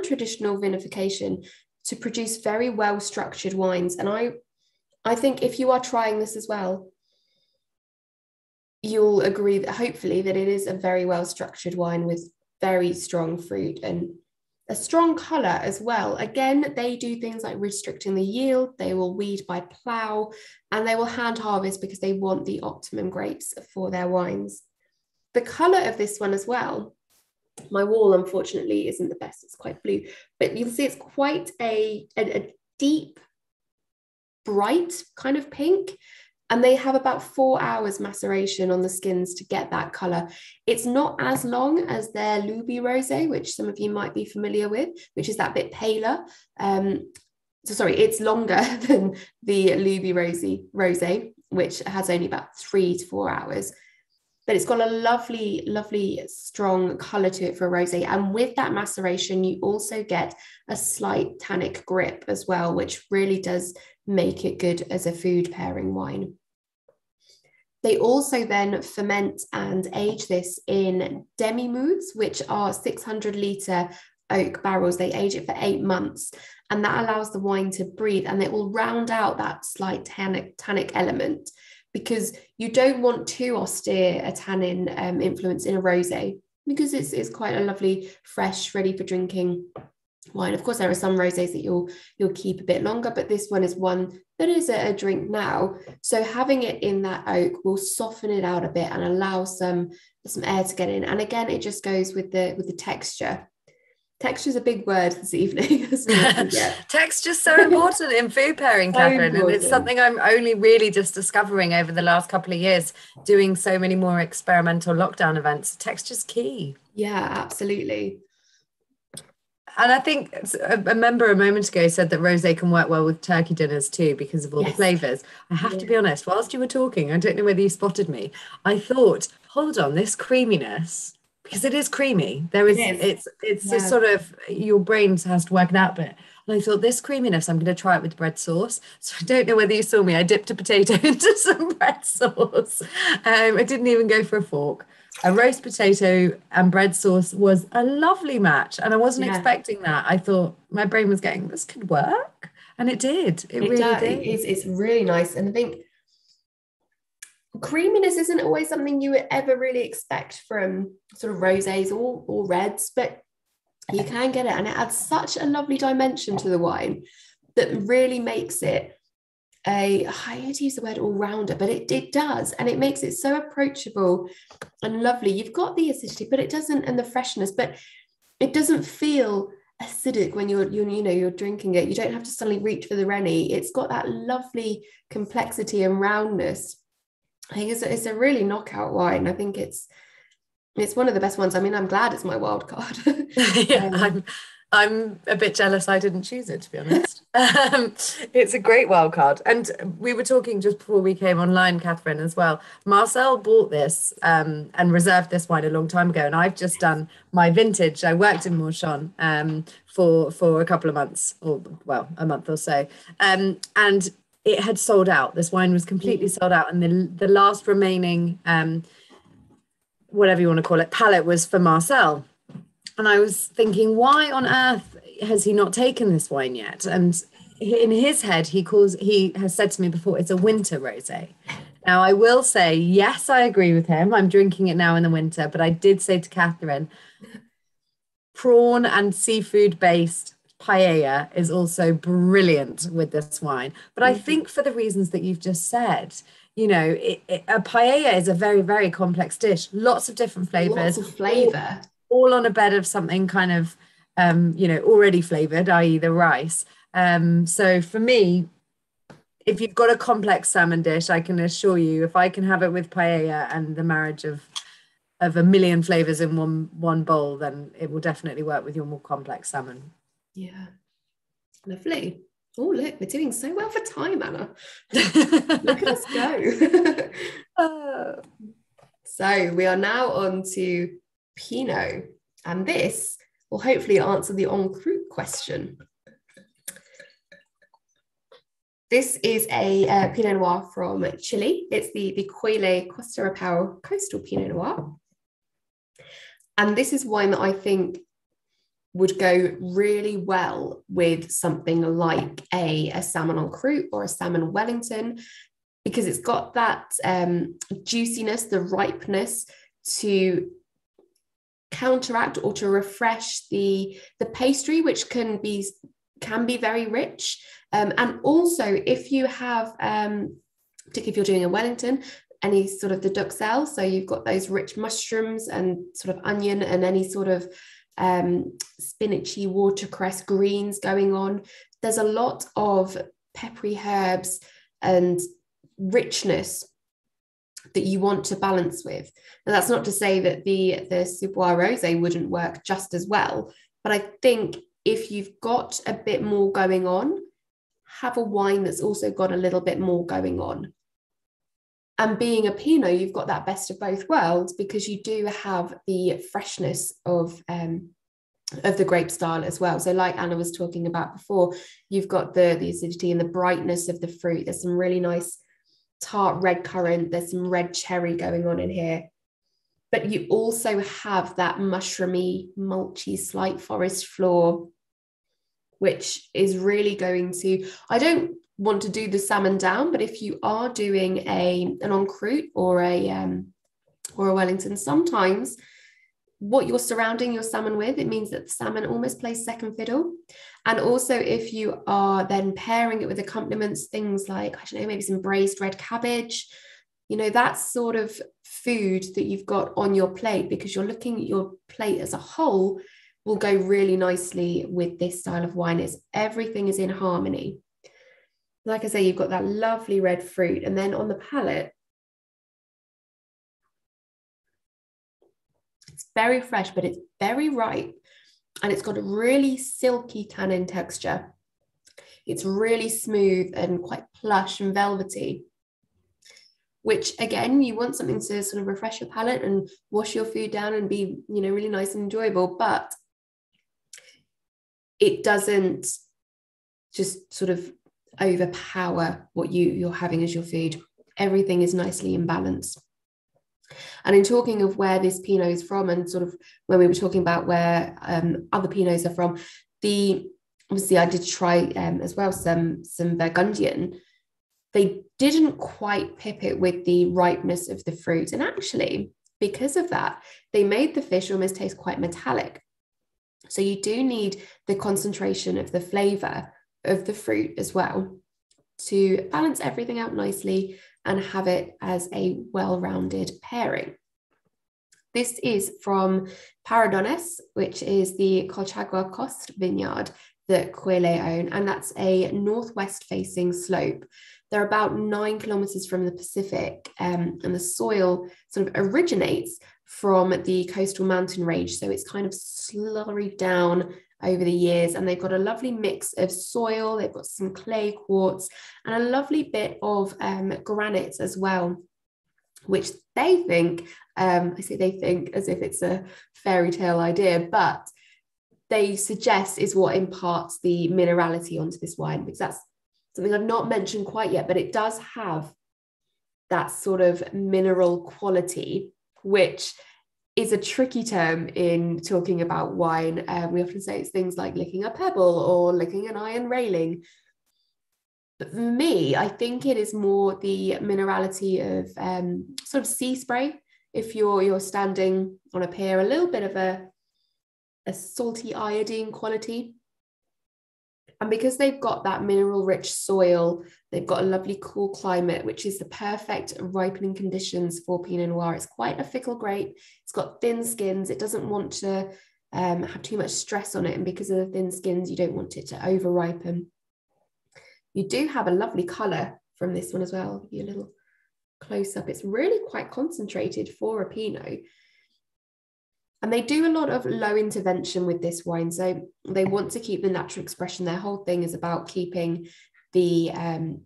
traditional vinification to produce very well-structured wines. And I think if you are trying this as well, you'll agree that hopefully that it is a very well-structured wine with very strong fruit and a strong colour as well. Again, they do things like restricting the yield, they will weed by plough, and they will hand harvest because they want the optimum grapes for their wines. The colour of this one as well, my wall unfortunately isn't the best, it's quite blue, but you'll see it's quite a deep, bright kind of pink. And they have about 4 hours maceration on the skins to get that colour. It's not as long as their Luby Rosé, which some of you might be familiar with, which is that bit paler. It's longer than the Luby Rosé, which has only about 3 to 4 hours. But it's got a lovely, lovely, strong colour to it for a rosé. And with that maceration, you also get a slight tannic grip as well, which really does make it good as a food pairing wine. They also then ferment and age this in demi-moods, which are 600 litre oak barrels. They age it for 8 months, and that allows the wine to breathe, and it will round out that slight tannic element, because you don't want too austere a tannin influence in a rosé, because it's quite a lovely, fresh, ready for drinking wine. Of course, there are some rosés that you'll keep a bit longer, but this one is one that is a drink now. So having it in that oak will soften it out a bit and allow some air to get in. And again, it just goes with the texture. Texture is a big word this evening. Texture's so important in food pairing, Catherine, and it's something I'm only really just discovering over the last couple of years, doing so many more experimental lockdown events. Texture's key. Yeah, absolutely. And I think a member a moment ago said that rosé can work well with turkey dinners too because of all the flavours. I have to be honest, whilst you were talking, I don't know whether you spotted me, I thought, hold on, this creaminess, because it is creamy. It's a sort of, your brain has to work it out a bit. And I thought, this creaminess, I'm going to try it with bread sauce. So I don't know whether you saw me, I dipped a potato into some bread sauce. I didn't even go for a fork. A roast potato and bread sauce was a lovely match, and I wasn't expecting that. I thought, my brain was going, this could work, and it did. It really did. It's really nice. And I think creaminess isn't always something you would ever really expect from sort of rosés or reds, but you can get it, and it adds such a lovely dimension to the wine that really makes it I hate to use the word all-rounder, but it does, and it makes it so approachable and lovely. You've got the acidity, but it doesn't, and the freshness, but it doesn't feel acidic when you're drinking it. You don't have to suddenly reach for the Rennie. It's got that lovely complexity and roundness. I think it's a really knockout wine. I think it's one of the best ones. I mean, I'm glad it's my wild card. I'm a bit jealous I didn't choose it, to be honest. It's a great wild card. And we were talking just before we came online, Catherine, as well. Marcel bought this and reserved this wine a long time ago. And I've just done my vintage. I worked in Mourchon for a couple of months, or well, a month or so. And it had sold out. This wine was completely sold out. And the last remaining, whatever you want to call it, palette was for Marcel. And I was thinking, why on earth has he not taken this wine yet? And in his head, he has said to me before, it's a winter rosé. Now, I will say, yes, I agree with him. I'm drinking it now in the winter. But I did say to Catherine, prawn and seafood-based paella is also brilliant with this wine. But I think for the reasons that you've just said, a paella is a very, very complex dish. Lots of different flavors. Lots of flavor. All on a bed of something kind of, already flavored, i.e. the rice. So for me, if you've got a complex salmon dish, I can assure you, if I can have it with paella and the marriage of of a million flavors in one bowl, then it will definitely work with your more complex salmon. Yeah, lovely. Oh, look, we're doing so well for time, Anna. Look at us go. So we are now on to Pinot, and this will hopefully answer the en croute question. This is a Pinot Noir from Chile. It's the Koyle Costa Rapel Coastal Pinot Noir. And this is wine that I think would go really well with something like a salmon en croute or a salmon Wellington, because it's got that juiciness, the ripeness to counteract or to refresh the pastry, which can be very rich. And also, if you have, particularly if you're doing a Wellington, any sort of the duxelle, so you've got those rich mushrooms and sort of onion and any sort of spinachy watercress greens going on. There's a lot of peppery herbs and richness that you want to balance with. And that's not to say that the Soubois Rosé wouldn't work just as well, but I think if you've got a bit more going on, have a wine that's also got a little bit more going on. And being a Pinot, you've got that best of both worlds, because you do have the freshness of the grape style as well. So like Anna was talking about before, you've got the acidity and the brightness of the fruit. There's some really nice tart red currant. There's some red cherry going on in here. But you also have that mushroomy, mulchy, slight forest floor, which is really going to, I don't want to do the salmon down, but if you are doing an en croute or a Wellington, sometimes what you're surrounding your salmon with, it means that the salmon almost plays second fiddle. And also if you are then pairing it with accompaniments, things like, I don't know, maybe some braised red cabbage, you know, that sort of food that you've got on your plate, because you're looking at your plate as a whole, will go really nicely with this style of wine. Everything is in harmony. Like I say, you've got that lovely red fruit, and then on the palate, it's very fresh, but it's very ripe, and it's got a really silky tannin texture. It's really smooth and quite plush and velvety, which again, you want something to sort of refresh your palate and wash your food down and be, you know, really nice and enjoyable, but it doesn't just sort of overpower what you're having as your food. Everything is nicely in balance. And in talking of where this Pinot is from, and sort of when we were talking about where other Pinots are from, obviously I did try as well some Burgundian. They didn't quite pip it with the ripeness of the fruit, and actually because of that, they made the fish almost taste quite metallic. So you do need the concentration of the flavour of the fruit as well to balance everything out nicely and have it as a well-rounded pairing. This is from Paradones, which is the Colchagua Coast vineyard that Koyle own, and that's a northwest-facing slope. They're about 9 kilometres from the Pacific, and the soil sort of originates from the coastal mountain range, so it's kind of slurried down over the years, and they've got a lovely mix of soil. They've got some clay quartz and a lovely bit of granite as well, which they think, I say they think as if it's a fairy tale idea, but they suggest is what imparts the minerality onto this wine, because that's something I've not mentioned quite yet, but it does have that sort of mineral quality, which is a tricky term in talking about wine. We often say it's things like licking a pebble or licking an iron railing. But for me, I think it is more the minerality of sort of sea spray. If you're standing on a pier, a little bit of a salty iodine quality. And because they've got that mineral-rich soil, they've got a lovely cool climate, which is the perfect ripening conditions for Pinot Noir. It's quite a fickle grape. It's got thin skins. It doesn't want to have too much stress on it. And because of the thin skins, you don't want it to over-ripen. You do have a lovely colour from this one as well. I'll give you a little close-up. It's really quite concentrated for a Pinot. And they do a lot of low intervention with this wine. So they want to keep the natural expression. Their whole thing is about keeping the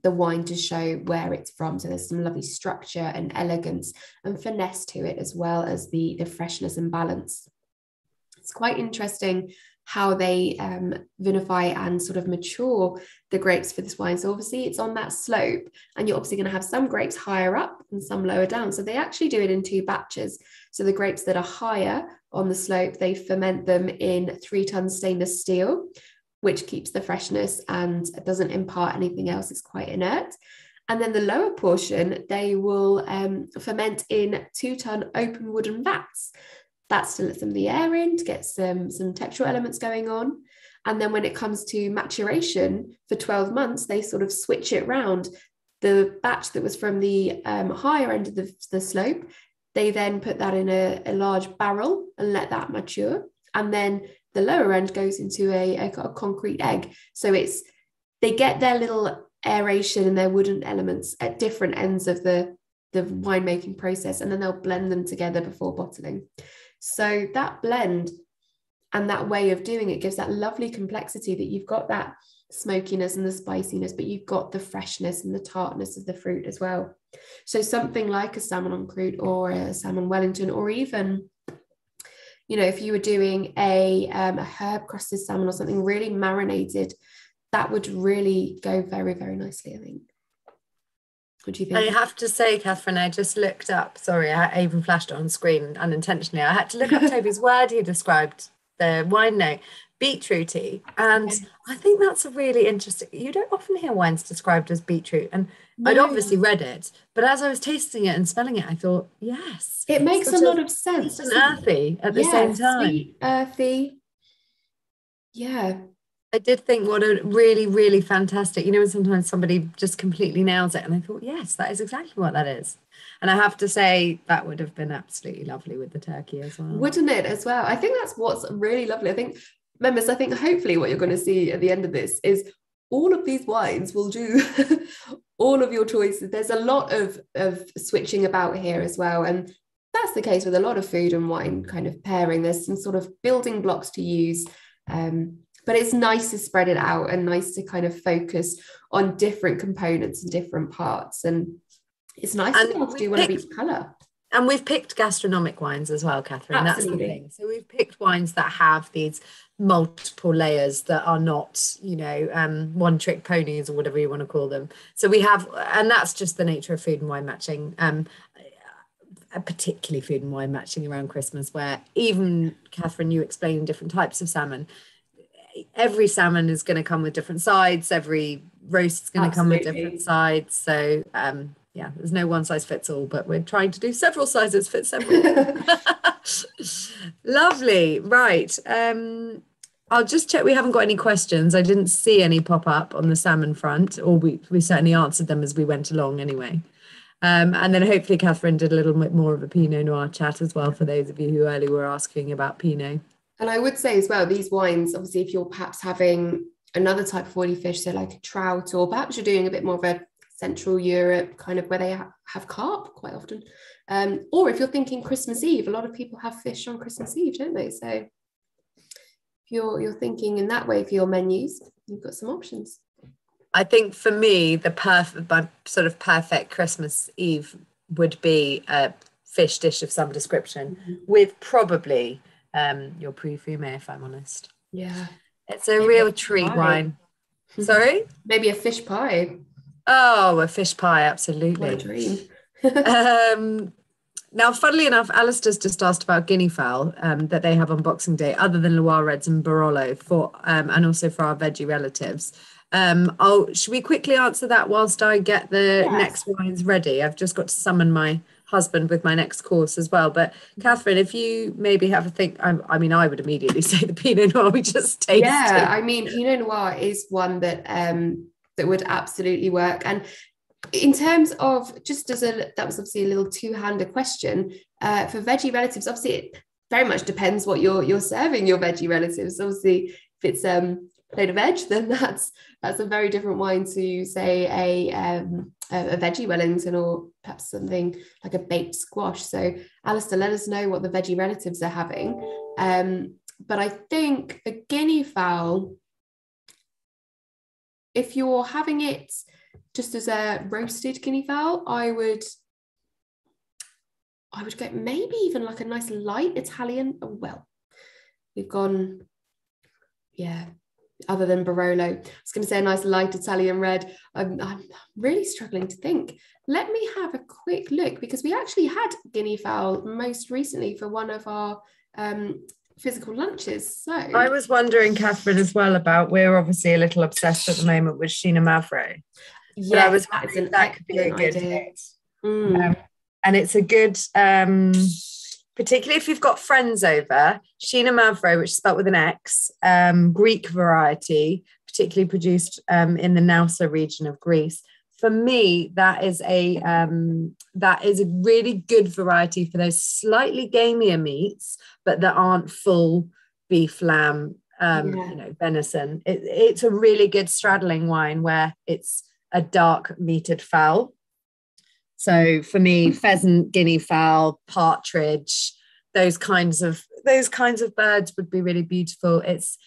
wine to show where it's from. So there's some lovely structure and elegance and finesse to it, as well as the freshness and balance. It's quite interesting how they vinify and sort of mature the grapes for this wine. So obviously it's on that slope, and you're obviously going to have some grapes higher up and some lower down. So they actually do it in 2 batches. So the grapes that are higher on the slope, they ferment them in 3-ton stainless steel, which keeps the freshness and doesn't impart anything else. It's quite inert. And then the lower portion, they will ferment in 2-ton open wooden vats. That's to let some of the air in, to get some textural elements going on. And then when it comes to maturation for 12 months, they sort of switch it round. The batch that was from the higher end of the slope, they then put that in a large barrel and let that mature. And then the lower end goes into a concrete egg. So they get their little aeration and their wooden elements at different ends of the winemaking process, and then they'll blend them together before bottling. So that blend and that way of doing it gives that lovely complexity, that you've got that smokiness and the spiciness, but you've got the freshness and the tartness of the fruit as well. So something like a salmon en croûte or a salmon Wellington, or even, you know, if you were doing a herb crusted salmon or something really marinated, that would really go very, very nicely, I think. What do you think? I have to say, Catherine, I just looked up, sorry, I even flashed it on screen unintentionally. I had to look up Toby's word he described the wine note, beetrooty. And I think that's a really interesting, you don't often hear wines described as beetroot. And no. I'd obviously read it, but as I was tasting it and smelling it, I thought, yes. It makes a lot of sense. Sweet and earthy at the same time. Sweet, earthy. Yeah. I did think what a really, really fantastic, you know, sometimes somebody just completely nails it. And I thought, yes, that is exactly what that is. And I have to say that would have been absolutely lovely with the turkey as well. Wouldn't it as well? I think that's what's really lovely. I think, members, I think hopefully what you're going to see at the end of this is all of these wines will do all of your choices. There's a lot of switching about here as well. And that's the case with a lot of food and wine kind of pairing. There's some sort of building blocks to use. But it's nice to spread it out and nice to kind of focus on different components and different parts. And it's nice to be able to do one of each colour. And we've picked gastronomic wines as well, Catherine. Absolutely. That's the thing. So we've picked wines that have these multiple layers that are not, you know, one-trick ponies or whatever you want to call them. So we have, and that's just the nature of food and wine matching, particularly food and wine matching around Christmas, where even, Catherine, you explaining different types of salmon. Every salmon is going to come with different sides. Every roast is going to come with different sides. So, yeah, there's no one size fits all, but we're trying to do several sizes fit several. Lovely. Right. I'll just check we haven't got any questions. I didn't see any pop up on the salmon front, or we certainly answered them as we went along anyway. And then hopefully Catherine did a little bit more of a Pinot Noir chat as well for those of you who earlier were asking about Pinot. And I would say as well, these wines, obviously, if you're perhaps having another type of oily fish, so like a trout, or perhaps you're doing a bif more of a Central Europe kind of where they have carp quite often. Or if you're thinking Christmas Eve, a lot of people have fish on Christmas Eve, don't they? So if you're thinking in that way for your menus, you've got some options. I think for me, my sort of perfect Christmas Eve would be a fish dish of some description with probably your Pouilly-Fumé, if I'm honest. Yeah. It's a real treat wine. Sorry? Maybe a fish pie. Oh, a fish pie, absolutely. What a dream. Now, funnily enough, Alistair's just asked about guinea fowl that they have on Boxing Day, other than Loire Reds and Barolo, and also for our veggie relatives. Should we quickly answer that whilst I get the next wines ready? I've just got to summon my husband with my next course as well. But Catherine, if you maybe have a think, I mean, I would immediately say the Pinot Noir we just tasted. Yeah, I mean, Pinot Noir is one that that would absolutely work. And in terms of that was obviously a little two-hander question for veggie relatives. Obviously, it very much depends what you're serving your veggie relatives. Obviously, if it's plate of veg, then that's a very different wine to, say, a veggie Wellington, or perhaps something like a baked squash. So Alistair, let us know what the veggie relatives are having. But I think a guinea fowl, if you're having it just as a roasted guinea fowl, I would go maybe even like a nice light Italian. Oh, well, we've gone, yeah, other than Barolo. I was going to say a nice light Italian red. I'm really struggling to think. Let me have a quick look, because we actually had guinea fowl most recently for one of our physical lunches. So I was wondering, Catherine, as well, about, we're obviously a little obsessed at the moment with Sheena Mavro. Yeah, I was that is an that could be a good idea. hit. And it's a good, particularly if you've got friends over, Sheena Mavro, which is spelled with an X, Greek variety, particularly produced in the Nausa region of Greece. For me, that is a really good variety for those slightly gamier meats, but that aren't full beef, lamb, venison. It's a really good straddling wine where it's a dark meated fowl. So for me, pheasant, guinea fowl, partridge, those kinds of birds would be really beautiful. It's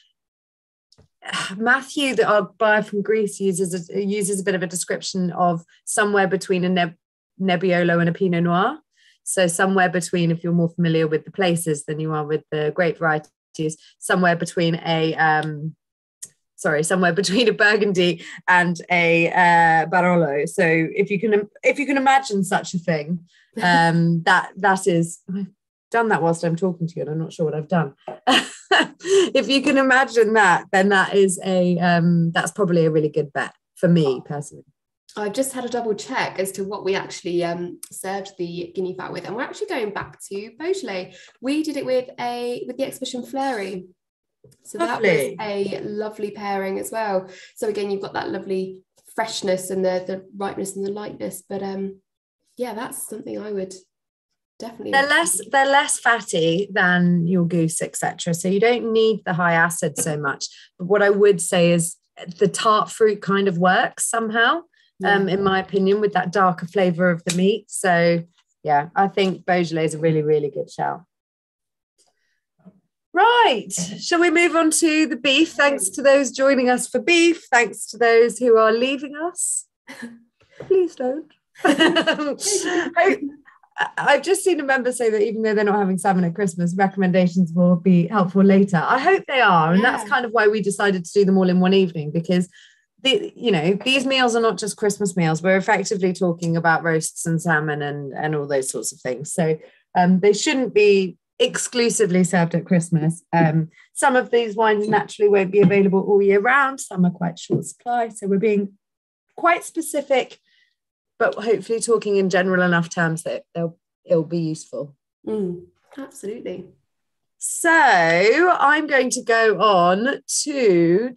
Matthew, that our buyer from Greece, uses a bit of a description of somewhere between a Nebbiolo and a Pinot Noir. So somewhere between, if you're more familiar with the places than you are with the grape varieties, somewhere between a Burgundy and a Barolo. So if you can imagine such a thing, that is, I've done that whilst I'm talking to you, and I'm not sure what I've done. If you can imagine that, then that is that's probably a really good bet for me personally. I've just had a double check as to what we actually served the guinea fowl with, and we're actually going back to Beaujolais. We did it with the exhibition Fleury. So lovely. That was a lovely pairing as well. So again, you've got that lovely freshness and the ripeness and the lightness. But that's something I would definitely. They're less fatty than your goose, etc. So you don't need the high acid so much. But what I would say is the tart fruit kind of works somehow, in my opinion, with that darker flavour of the meat. So yeah, I think Beaujolais is a really, really good shout. Right, shall we move on to the beef? Thanks to those joining us for beef. Thanks to those who are leaving us. Please don't. I've just seen a member say that even though they're not having salmon at Christmas, recommendations will be helpful later. I hope they are. And that's kind of why we decided to do them all in one evening, because these meals are not just Christmas meals. We're effectively talking about roasts and salmon and all those sorts of things. So they shouldn't be exclusively served at Christmas. Some of these wines naturally won't be available all year round. Some are quite short supply. So we're being quite specific, but hopefully talking in general enough terms that it'll be useful. Absolutely. So I'm going to go on to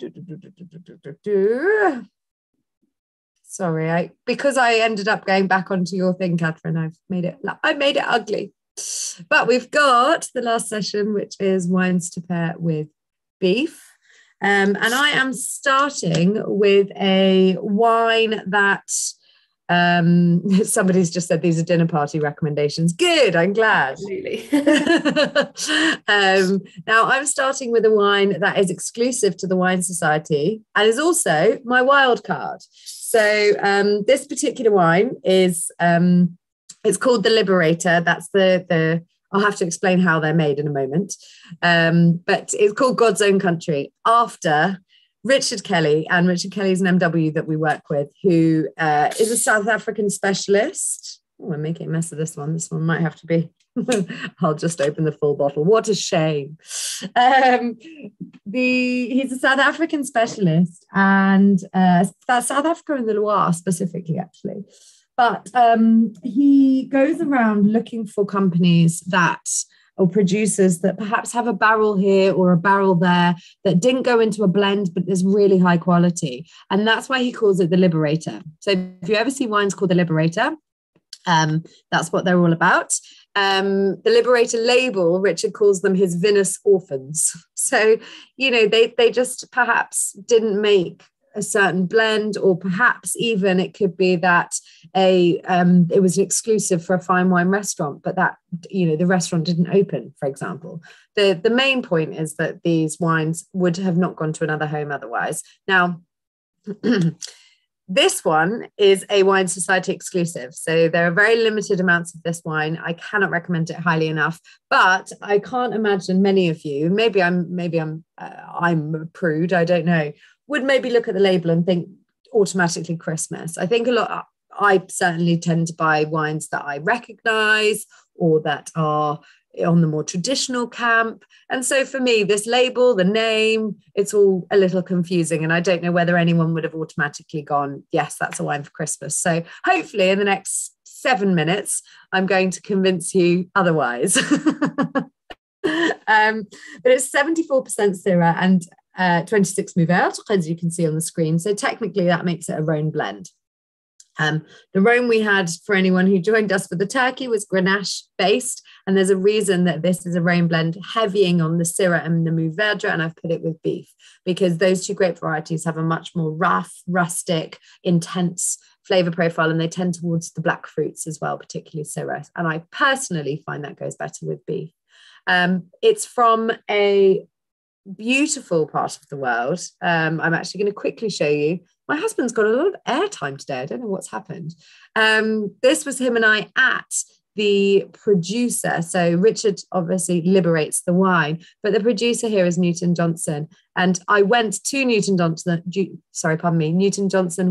sorry, because I ended up going back onto your thing, Catherine. I made it ugly. But we've got the last session, which is wines to pair with beef. And I am starting with a wine that somebody's just said these are dinner party recommendations. Good, I'm glad. Absolutely. Now I'm starting with a wine that is exclusive to the Wine Society and is also my wild card. So this particular wine is it's called the Liberator. That's the I'll have to explain how they're made in a moment. But it's called God's Own Country after Richard Kelly, and Richard Kelly is an MW that we work with, who is a South African specialist. Oh, I'm making a mess of this one. This one might have to be. I'll just open the full bottle. What a shame. He's a South African specialist, and that's South Africa and the Loire specifically, actually. But he goes around looking for companies or producers that perhaps have a barrel here or a barrel there that didn't go into a blend, but is really high quality. And that's why he calls it the Liberator. So if you ever see wines called the Liberator, that's what they're all about. The Liberator label, Richard calls them his vinous orphans. So, they just perhaps didn't make a certain blend, or perhaps even it could be that it was an exclusive for a fine wine restaurant, but that, the restaurant didn't open, for example. The main point is that these wines would have not gone to another home otherwise. Now, this one is a Wine Society exclusive. So there are very limited amounts of this wine. I cannot recommend it highly enough, but I can't imagine many of you, maybe I'm a prude, I don't know, would maybe look at the label and think automatically Christmas. I think I certainly tend to buy wines that I recognize or that are on the more traditional camp. And so for me, this label, the name, it's all a little confusing. And I don't know whether anyone would have automatically gone, yes, that's a wine for Christmas. So hopefully in the next 7 minutes, I'm going to convince you otherwise. But it's 74% Syrah and 26 Mourvèdre, as you can see on the screen. So technically that makes it a Rhône blend. The Rhône we had, for anyone who joined us for the turkey, was Grenache based, and there's a reason that this is a Rhône blend heavying on the Syrah and the Mourvèdre, and I've put it with beef because those two grape varieties have a much more rough, rustic, intense flavor profile, and they tend towards the black fruits as well, particularly Syrah, and I personally find that goes better with beef. It's from a beautiful part of the world. I'm actually going to quickly show you. My husband's got a lot of airtime today. I don't know what's happened. This was him and I at the producer. So Richard obviously liberates the wine, but the producer here is Newton Johnson. And I went to Newton Johnson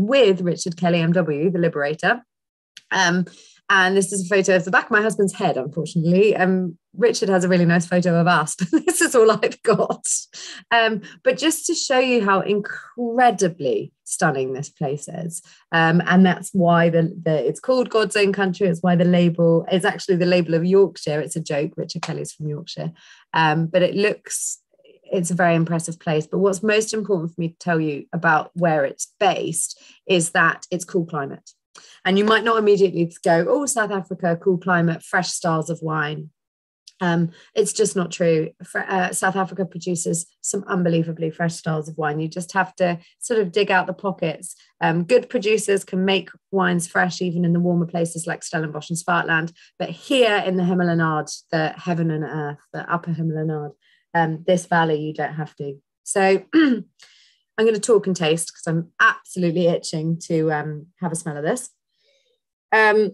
with Richard Kelly MW, the Liberator. And this is a photo of the back of my husband's head, unfortunately. Richard has a really nice photo of us, but this is all I've got. But just to show you how incredibly stunning this place is. And that's why it's called God's Own Country. It's why the label is actually the label of Yorkshire. It's a joke. Richard Kelly's from Yorkshire. But it's a very impressive place. But what's most important for me to tell you about where it's based is that it's cool climate. And you might not immediately go, oh, South Africa, cool climate, fresh styles of wine. It's just not true. South Africa produces some unbelievably fresh styles of wine. You just have to sort of dig out the pockets. Good producers can make wines fresh even in the warmer places like Stellenbosch and Swartland. But here in the Hemel-en-Aarde, the heaven and earth, the upper Hemel-en-Aarde, this valley, you don't have to. So I'm going to talk and taste because I'm absolutely itching to have a smell of this. I've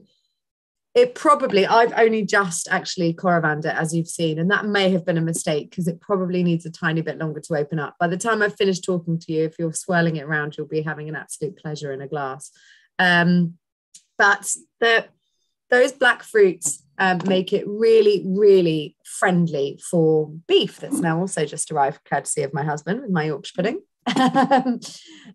only just actually coravanned it, as you've seen, and that may have been a mistake because it probably needs a tiny bit longer to open up. By the time I've finished talking to you, if you're swirling it around, you'll be having an absolute pleasure in a glass. But those black fruits make it really, really friendly for beef that's now also just arrived, courtesy of my husband, with my Yorkshire pudding.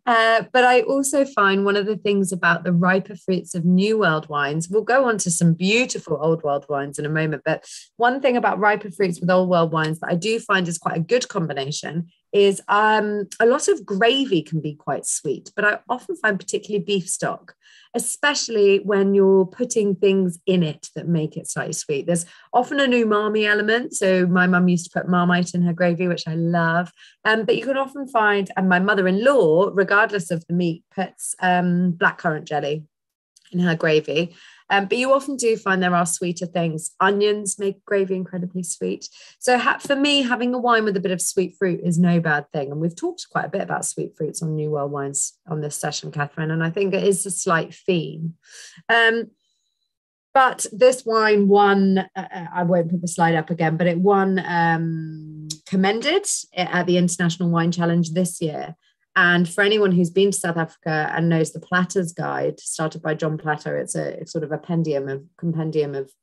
But I also find one of the things about the riper fruits of New World wines, we'll go on to some beautiful Old World wines in a moment, but one thing about riper fruits with Old World wines that I do find is quite a good combination is a lot of gravy can be quite sweet, but I often find particularly beef stock, especially when you're putting things in it that make it slightly sweet. There's often an umami element. So my mum used to put Marmite in her gravy, which I love. But you can often find, and my mother-in-law, regardless of the meat, puts blackcurrant jelly in her gravy. But you often do find there are sweeter things. Onions make gravy incredibly sweet. So for me, having a wine with a bit of sweet fruit is no bad thing. And we've talked quite a bit about sweet fruits on New World wines on this session, Catherine, and I think it is a slight theme. But this wine won, I won't put the slide up again, but it won commended at the International Wine Challenge this year. And for anyone who's been to South Africa and knows the Platter's Guide, started by John Platter, it's sort of a compendium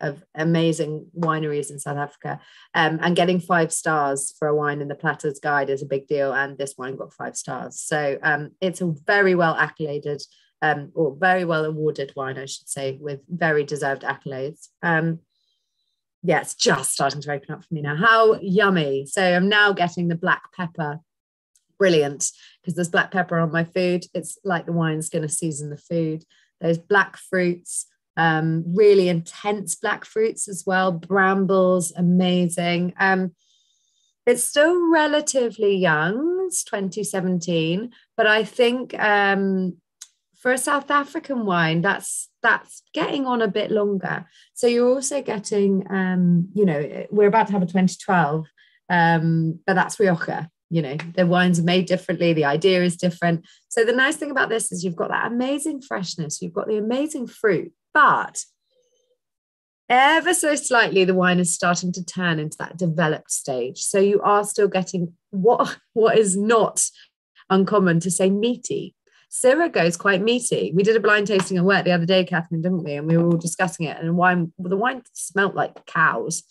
of amazing wineries in South Africa. And getting 5 stars for a wine in the Platter's Guide is a big deal. And this wine got 5 stars. So it's a very well accoladed or very well awarded wine, I should say, with very deserved accolades. Yeah, it's just starting to open up for me now. How yummy. So I'm now getting the black pepper. Brilliant, because there's black pepper on my food. It's like the wine's going to season the food. Those black fruits, really intense black fruits as well. Brambles, amazing. It's still relatively young. It's 2017, but I think for a South African wine, that's getting on a bit longer. So you're also getting, we're about to have a 2012, but that's Rioja. The wines are made differently. The idea is different. So the nice thing about this is you've got that amazing freshness. You've got the amazing fruit, but ever so slightly, the wine is starting to turn into that developed stage. So you are still getting what is not uncommon to say meaty. Syrah goes quite meaty. We did a blind tasting at work the other day, Catherine, didn't we? And we were all discussing it. And the wine smelt like cows.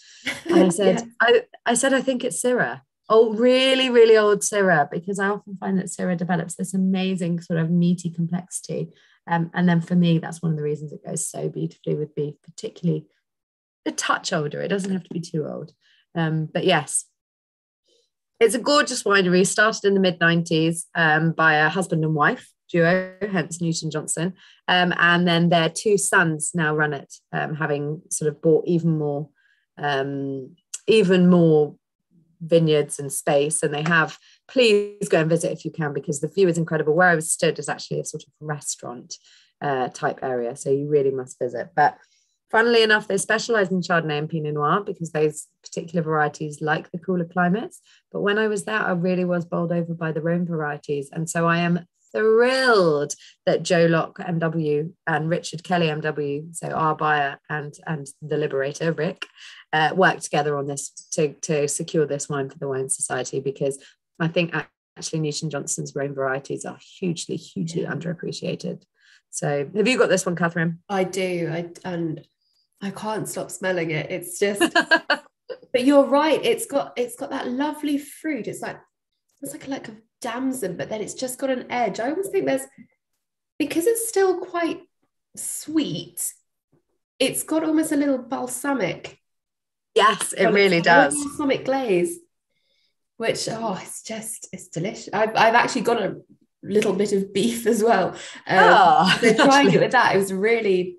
And I said, yeah. I said, I think it's Syrah. Oh, really, really old Syrah, because I often find that Syrah develops this amazing sort of meaty complexity. And then for me, that's one of the reasons it goes so beautifully with beef, particularly a touch older. It doesn't have to be too old. But yes, it's a gorgeous winery. Started in the mid-90s by a husband and wife duo, hence Newton Johnson. And then their two sons now run it, having sort of bought even more vineyards and space. And they have, please go and visit if you can, because the view is incredible. Where I was stood is actually a sort of restaurant type area. So you really must visit. But funnily enough, they specialize in Chardonnay and Pinot Noir because those particular varieties like the cooler climates. But when I was there, I really was bowled over by the Rhone varieties. And so I am thrilled that Joe Locke MW and Richard Kelly MW, so our buyer and the Liberator, Rick, worked together on this to secure this wine for the Wine Society, because I think actually Newton Johnson's Rhone varieties are hugely, hugely underappreciated. So have you got this one, Catherine? I do. And I can't stop smelling it. It's just, but you're right. It's got that lovely fruit. It's like a damson, but then it's just got an edge. I almost think because it's still quite sweet, it's got almost a little balsamic. Yes, it really does. Balsamic glaze, which, it's delicious. I've actually got a little bit of beef as well. So trying it with that, it was really,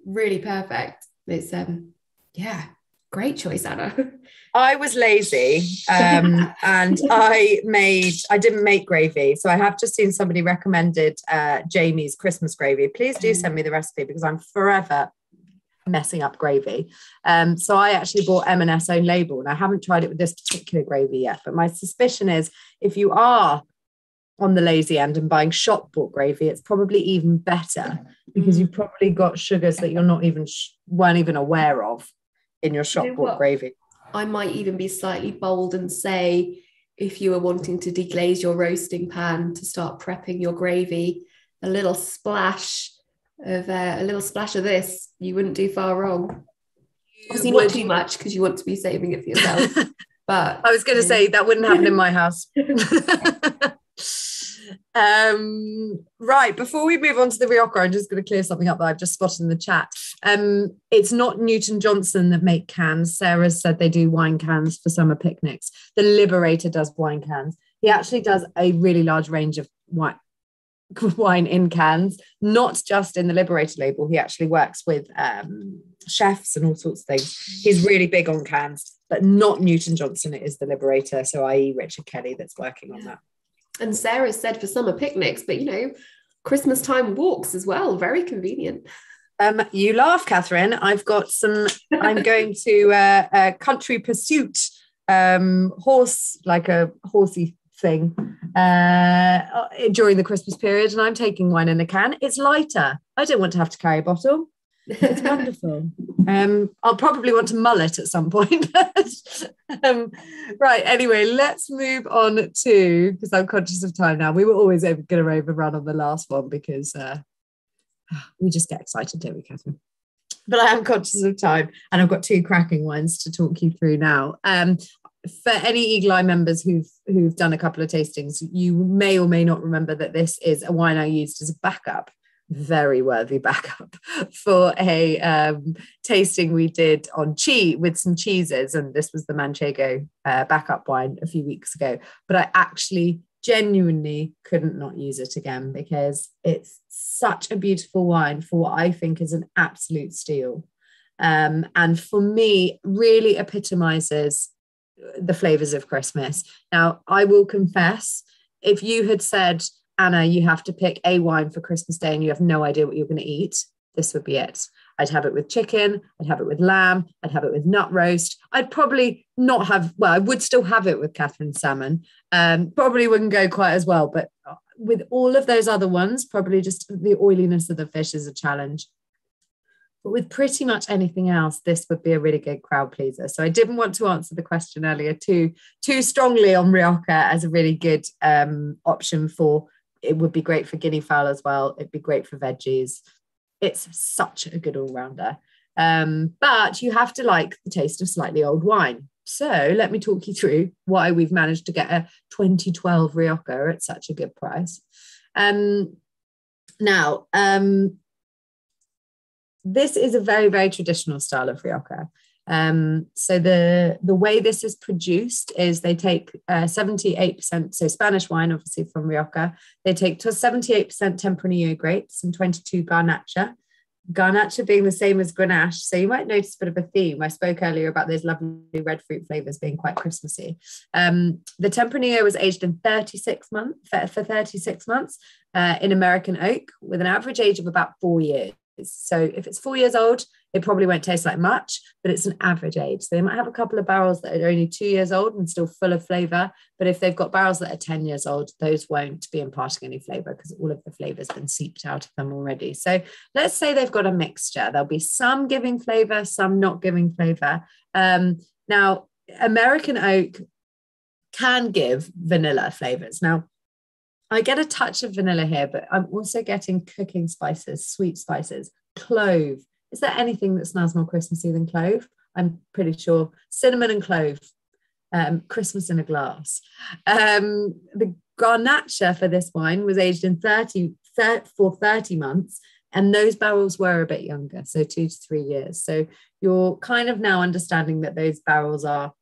really perfect. It's great choice, Anna. I was lazy and I didn't make gravy. So I have just seen somebody recommended Jamie's Christmas gravy. Please do send me the recipe, because I'm forever messing up gravy. So I actually bought M&S Own Label, and I haven't tried it with this particular gravy yet. But my suspicion is if you are on the lazy end and buying shop bought gravy, it's probably even better, because you've probably got sugars that you're not even weren't even aware of in your shop bought gravy. I might even be slightly bold and say, if you were wanting to deglaze your roasting pan to start prepping your gravy, a little splash of this, you wouldn't do far wrong. Obviously not too much, because you want to be saving it for yourself. But I was going to say that wouldn't happen in my house. Right, before we move on to the Rioja, I'm just going to clear something up that I've just spotted in the chat. It's not Newton Johnson that make cans. Sarah said they do wine cans for summer picnics. The Liberator does wine cans. He actually does a really large range of wine in cans, not just in the Liberator label. He actually works with chefs and all sorts of things. He's really big on cans, but not Newton Johnson. It is the Liberator, so i.e. Richard Kelly, that's working on that. And Sarah said for summer picnics, but Christmas time walks as well. Very convenient. You laugh, Catherine. I've got some. I'm going to a country pursuit horse, like a horsey thing, during the Christmas period, and I'm taking wine in a can. It's lighter. I don't want to have to carry a bottle. It's wonderful. I'll probably want to mull it at some point. Right, anyway, let's move on to, because I'm conscious of time now. We were always going to overrun on the last one because we just get excited, don't we, Catherine? But I am conscious of time, and I've got two cracking wines to talk you through now. For any Eagle Eye members who've done a couple of tastings, you may or may not remember that this is a wine I used as a backup, very worthy backup, for a tasting we did on cheese with some cheeses, and this was the Manchego backup wine a few weeks ago. But I actually genuinely couldn't not use it again, because it's such a beautiful wine for what I think is an absolute steal. And for me, really epitomizes the flavors of Christmas. Now, I will confess, if you had said, Anna, you have to pick a wine for Christmas Day and you have no idea what you're going to eat, this would be it. I'd have it with chicken, I'd have it with lamb, I'd have it with nut roast. I'd probably not have, well, I would still have it with Catherine salmon. Probably wouldn't go quite as well, but with all of those other ones, probably just the oiliness of the fish is a challenge. But with pretty much anything else, this would be a really good crowd pleaser. So I didn't want to answer the question earlier too strongly on Rioja as a really good option for, it would be great for guinea fowl as well. It'd be great for veggies. It's such a good all-rounder. But you have to like the taste of slightly old wine. So let me talk you through why we've managed to get a 2012 Rioja at such a good price. Now, this is a very, very traditional style of Rioja. So the way this is produced is they take 78%, so Spanish wine, obviously from Rioja, they take to 78% Tempranillo grapes and 22 Garnacha. Garnacha being the same as Grenache. So you might notice a bit of a theme. I spoke earlier about those lovely red fruit flavors being quite Christmassy. The Tempranillo was aged in 36 months in American oak with an average age of about 4 years. So if it's 4 years old, it probably won't taste like much, but it's an average age. So they might have a couple of barrels that are only 2 years old and still full of flavor. But if they've got barrels that are 10 years old, those won't be imparting any flavor because all of the flavor's been seeped out of them already. So let's say they've got a mixture. There'll be some giving flavor, some not giving flavor. Now, American oak can give vanilla flavors. Now, I get a touch of vanilla here, but I'm also getting cooking spices, sweet spices, clove. Is there anything that smells more Christmassy than clove? I'm pretty sure. Cinnamon and clove. Christmas in a glass. The Garnacha for this wine was aged in 30 months, and those barrels were a bit younger, so 2 to 3 years. So you're kind of now understanding that those barrels are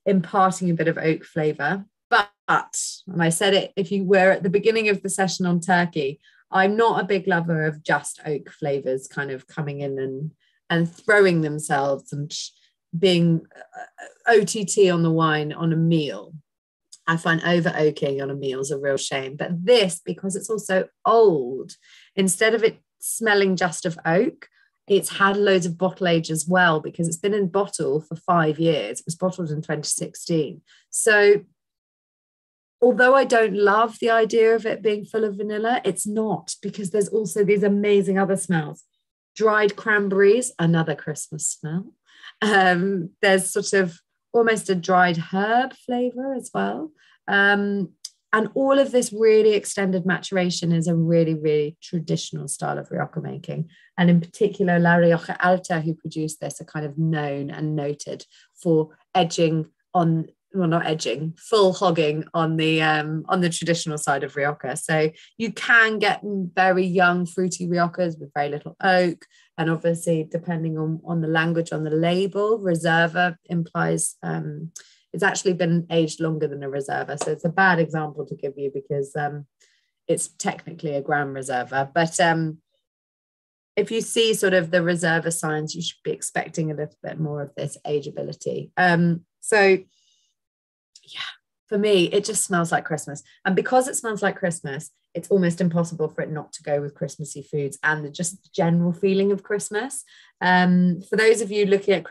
imparting a bit of oak flavour. But, and I said it if you were at the beginning of the session on turkey, I'm not a big lover of just oak flavours kind of coming in and throwing themselves and being OTT on the wine on a meal. I find over oaking on a meal is a real shame. But this, because it's also old, instead of it smelling just of oak, it's had loads of bottle age as well, because it's been in bottle for 5 years. It was bottled in 2016. So although I don't love the idea of it being full of vanilla, it's not, because there's also these amazing other smells. Dried cranberries, another Christmas smell. There's sort of almost a dried herb flavour as well. And all of this really extended maturation is a really, really traditional style of Rioja making. And in particular, La Rioja Alta, who produced this, are kind of known and noted for edging on, well, not edging, full hogging on the traditional side of Rioja. So you can get very young fruity Riojas with very little oak, and obviously depending on the language on the label, Reserva implies it's actually been aged longer than a Reserva. So it's a bad example to give you because it's technically a Grand Reserva. But if you see sort of the Reserva signs, you should be expecting a little bit more of this ageability. So yeah, for me, it just smells like Christmas. And because it smells like Christmas, it's almost impossible for it not to go with Christmassy foods and the just general feeling of Christmas. For those of you looking at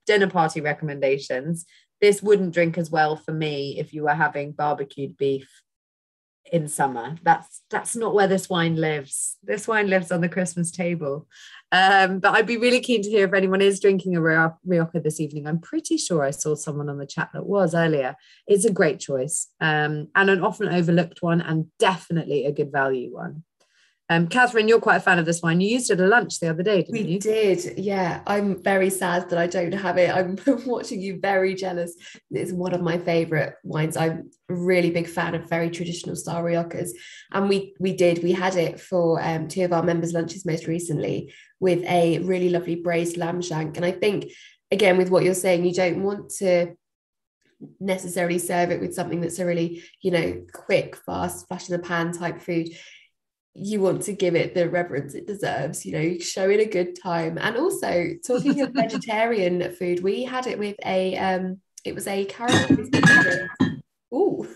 dinner party recommendations, this wouldn't drink as well for me if you were having barbecued beef in summer. That's not where this wine lives. This wine lives on the Christmas table. But I'd be really keen to hear if anyone is drinking a Rioja this evening. I'm pretty sure I saw someone on the chat that was earlier. It's a great choice and an often overlooked one, and definitely a good value one. Catherine, you're quite a fan of this wine. You used it at lunch the other day, didn't you? We did, yeah. I'm very sad that I don't have it. I'm watching you, very jealous. It's one of my favourite wines. I'm a really big fan of very traditional style Riojas. And we had it for 2 of our members' lunches most recently with a really lovely braised lamb shank. And I think, again, with what you're saying, you don't want to necessarily serve it with something that's a really, you know, quick, fast, flash in the pan type food. You want to give it the reverence it deserves, you know, show it a good time. And also, talking of vegetarian food, we had it with it was a caramelized. Ooh.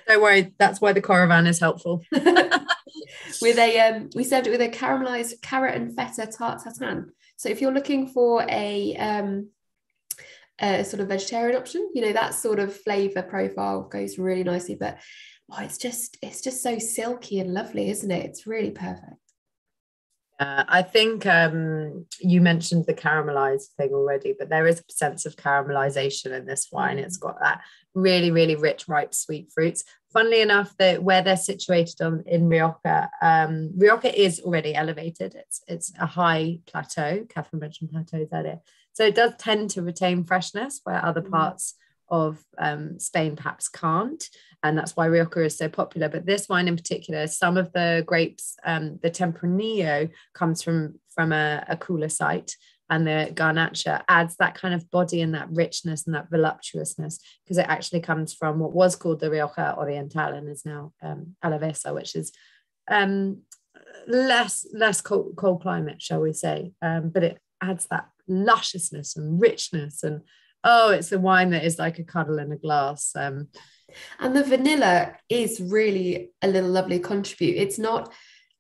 Don't worry, that's why the caravan is helpful. With a we served it with a caramelized carrot and feta tart tatin. So if you're looking for a sort of vegetarian option, you know, that sort of flavor profile goes really nicely. But it's just so silky and lovely, isn't it? It's really perfect. I think you mentioned the caramelized thing already, but there is a sense of caramelization in this wine. It's got that really, really rich, ripe, sweet fruits. Funnily enough, that where they're situated in Rioja, Rioja is already elevated. It's a high plateau. Catherine mentioned plateaus earlier. So it does tend to retain freshness where other parts of Spain perhaps can't. And that's why Rioja is so popular. But this wine in particular, some of the grapes, the Tempranillo comes from a cooler site, and the Garnacha adds that kind of body and that richness and that voluptuousness, because it actually comes from what was called the Rioja Oriental and is now Alavesa, which is less cold climate, shall we say. But it adds that lusciousness and richness, and it's a wine that is like a cuddle in a glass. And the vanilla is really a little lovely contribute. It's not,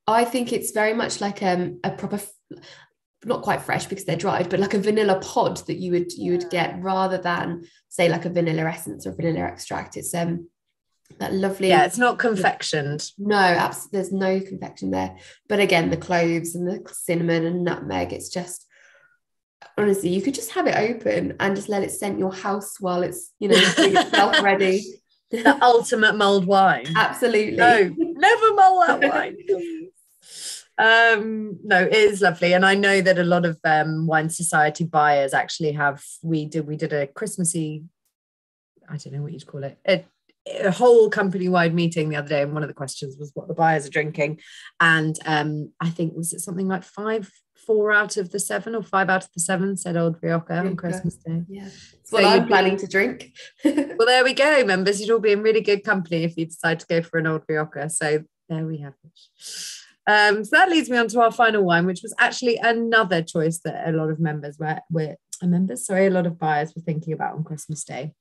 I think it's very much like a proper, not quite fresh because they're dried, but like a vanilla pod that you would get, rather than say like a vanilla essence or vanilla extract. It's that lovely. Yeah, it's not confectioned. No, absolutely, there's no confection there. But again, the cloves and the cinnamon and nutmeg, it's just, honestly, you could just have it open and just let it scent your house while it's, you know, getting itself ready. The ultimate mulled wine. Absolutely. No, never mull that wine. No, it is lovely. And I know that a lot of wine society buyers actually we did a Christmassy, I don't know what you'd call it, a whole company-wide meeting the other day, and one of the questions was what the buyers are drinking. And I think, was it something like 4 out of the 7 or 5 out of the 7 said Old Rioja on Christmas Day. Yeah, that's what I'm planning to drink. Well, there we go, members. You'd all be in really good company if you decide to go for an Old Rioja. So there we have it. So that leads me on to our final wine, which was actually another choice that a lot of a lot of buyers were thinking about on Christmas Day.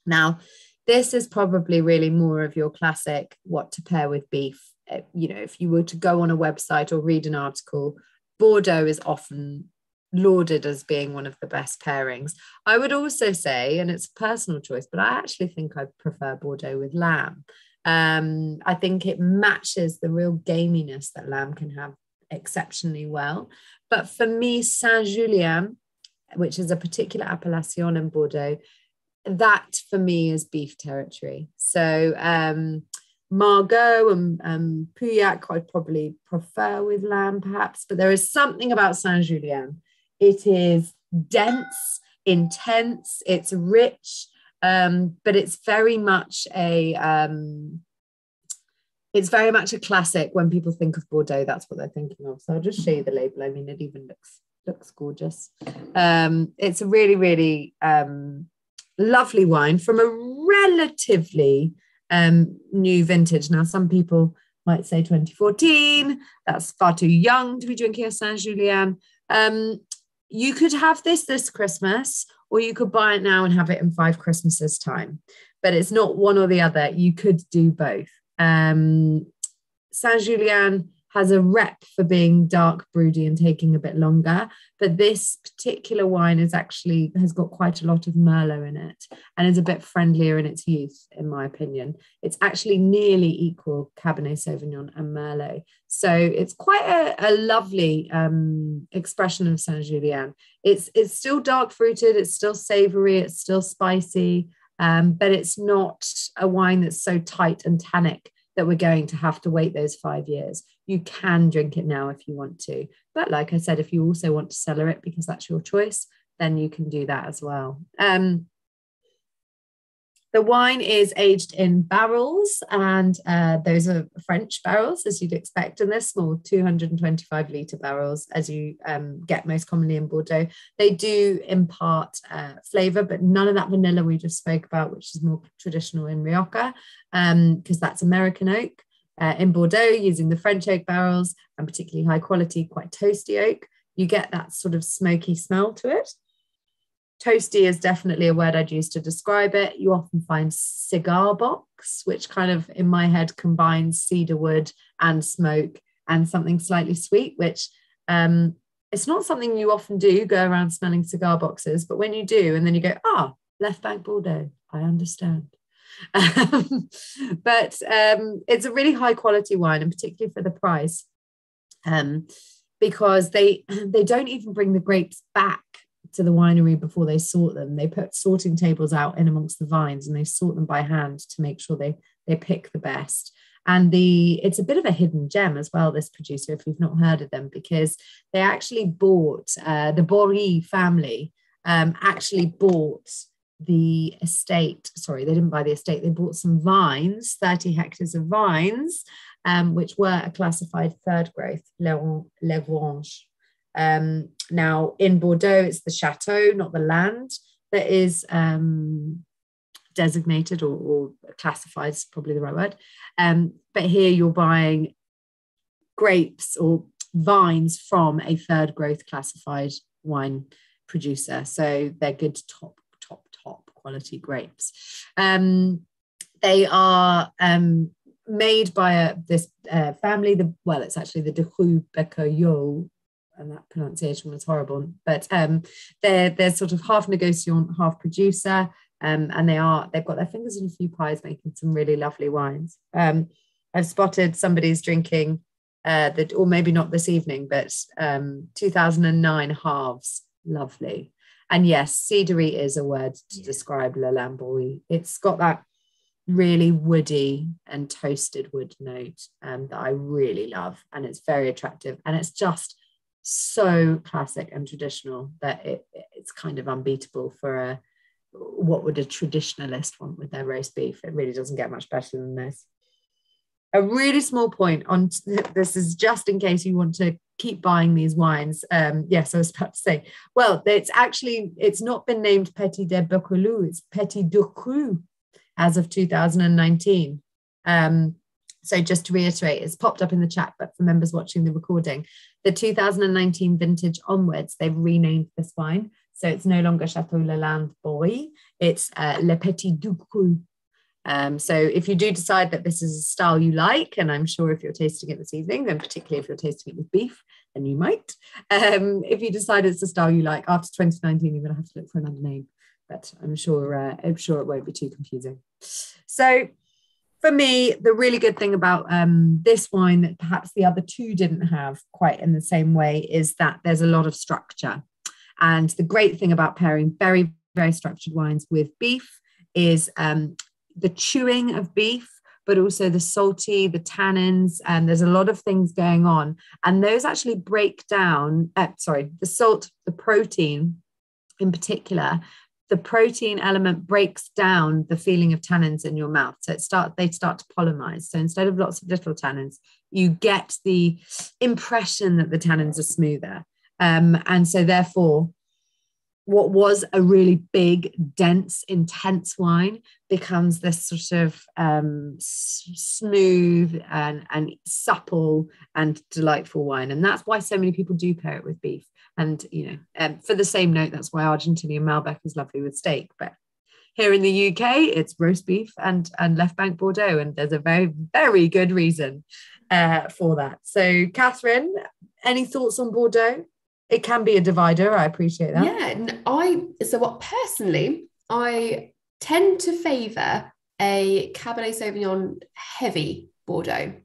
Now, this is probably really more of your classic what to pair with beef. You know, if you were to go on a website or read an article, Bordeaux is often lauded as being one of the best pairings. I would also say, and it's a personal choice, but I actually think I prefer Bordeaux with lamb. I think it matches the real gaminess that lamb can have exceptionally well. But for me, Saint-Julien, which is a particular appellation in Bordeaux, that for me is beef territory. So Margaux and Pauillac I'd probably prefer with lamb perhaps, but there is something about Saint-Julien. It is dense, intense, it's rich, but it's very much a classic. When people think of Bordeaux, that's what they're thinking of. So I'll just show you the label. I mean, it even looks gorgeous. It's a really, really lovely wine from a relatively new vintage. Now, some people might say 2014. That's far too young to be drinking a Saint-Julien. You could have this Christmas, or you could buy it now and have it in 5 Christmases time. But it's not one or the other. You could do both. Saint-Julien has a rep for being dark, broody, and taking a bit longer. But this particular wine has got quite a lot of Merlot in it and is a bit friendlier in its youth, in my opinion. It's actually nearly equal Cabernet Sauvignon and Merlot. So it's quite a lovely expression of Saint-Julien. It's still dark fruited, it's still savory, it's still spicy, but it's not a wine that's so tight and tannic that we're going to have to wait those 5 years. You can drink it now if you want to. But like I said, if you also want to cellar it because that's your choice, then you can do that as well. The wine is aged in barrels, and those are French barrels, as you'd expect, and they're small, 225 litre barrels, as you get most commonly in Bordeaux. They do impart flavour, but none of that vanilla we just spoke about, which is more traditional in Rioja, because that's American oak. In Bordeaux, using the French oak barrels, and particularly high quality, quite toasty oak, you get that sort of smoky smell to it. Toasty is definitely a word I'd use to describe it. You often find cigar box, which kind of in my head combines cedar wood and smoke and something slightly sweet, which it's not something you often do, go around smelling cigar boxes, but when you do, and then you go, left bank Bordeaux, I understand. But it's a really high quality wine, and particularly for the price, because they don't even bring the grapes back to the winery before they sort them. They put sorting tables out in amongst the vines, and they sort them by hand to make sure they pick the best. And it's a bit of a hidden gem as well, this producer, if you've not heard of them, because they actually bought, the Beauregard family actually bought the estate. Sorry, they didn't buy the estate. They bought some vines, 30 hectares of vines, which were a classified third growth, Les Granges. Now in Bordeaux, it's the Château, not the land, that is designated or classified is probably the right word. But here you're buying grapes or vines from a third growth classified wine producer. So they're good top quality grapes. They are made by this family. It's actually the de Becquerel, and that pronunciation was horrible, but they're sort of half negociant, half producer, and they've got their fingers in a few pies, making some really lovely wines. I've spotted somebody's drinking or maybe not this evening, but 2009 halves, lovely. And yes, cedary is a word to describe Le Lamboy. It's got that really woody and toasted wood note that I really love, and it's very attractive, and it's just so classic and traditional that it's kind of unbeatable for what would a traditionalist want with their roast beef. It really doesn't get much better than this. A really small point on this is just in case you want to keep buying these wines. Yes, I was about to say, well, it's not been named Petit de Becquerel, it's Petit de Cru as of 2019. So just to reiterate, it's popped up in the chat, but for members watching the recording, the 2019 vintage onwards, they've renamed this wine. So it's no longer Chateau Lalande Boy, it's Le Petit du Cru. So if you do decide that this is a style you like, and I'm sure if you're tasting it this evening, then particularly if you're tasting it with beef, then you might. If you decide it's a style you like, after 2019, you're going to have to look for another name, but I'm sure it won't be too confusing. So for me, the really good thing about this wine that perhaps the other two didn't have quite in the same way is that there's a lot of structure. And the great thing about pairing very, very structured wines with beef is the chewing of beef, but also the salty, the tannins, and there's a lot of things going on. And those actually break down, the salt, the protein in particular, the protein element breaks down the feeling of tannins in your mouth. So they start to polymize. So instead of lots of little tannins, you get the impression that the tannins are smoother. And so therefore, what was a really big, dense, intense wine becomes this sort of smooth and supple and delightful wine. And that's why so many people do pair it with beef. And, for the same note, that's why Argentinian Malbec is lovely with steak. But here in the UK, it's roast beef and left bank Bordeaux. And there's a very, very good reason for that. So, Catherine, any thoughts on Bordeaux? It can be a divider. I appreciate that. Yeah, personally, I tend to favour a Cabernet Sauvignon heavy Bordeaux.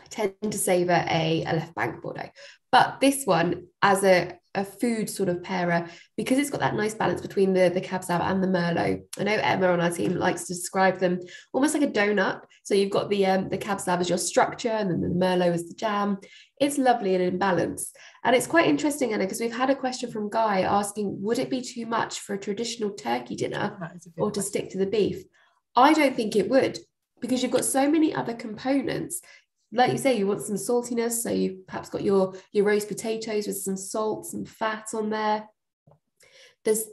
I tend to savour a left bank Bordeaux. But this one, as a food sort of pairer, because it's got that nice balance between the Cab Sauv and the Merlot. I know Emma on our team likes to describe them almost like a donut. So you've got the Cab Sauv as your structure, and then the Merlot as the jam. It's lovely and in balance. And it's quite interesting, Anna, because we've had a question from Guy asking, would it be too much for a traditional turkey dinner or to stick to the beef? I don't think it would, because you've got so many other components. Like you say, you want some saltiness, so you've perhaps got your roast potatoes with some salt, some fat on there.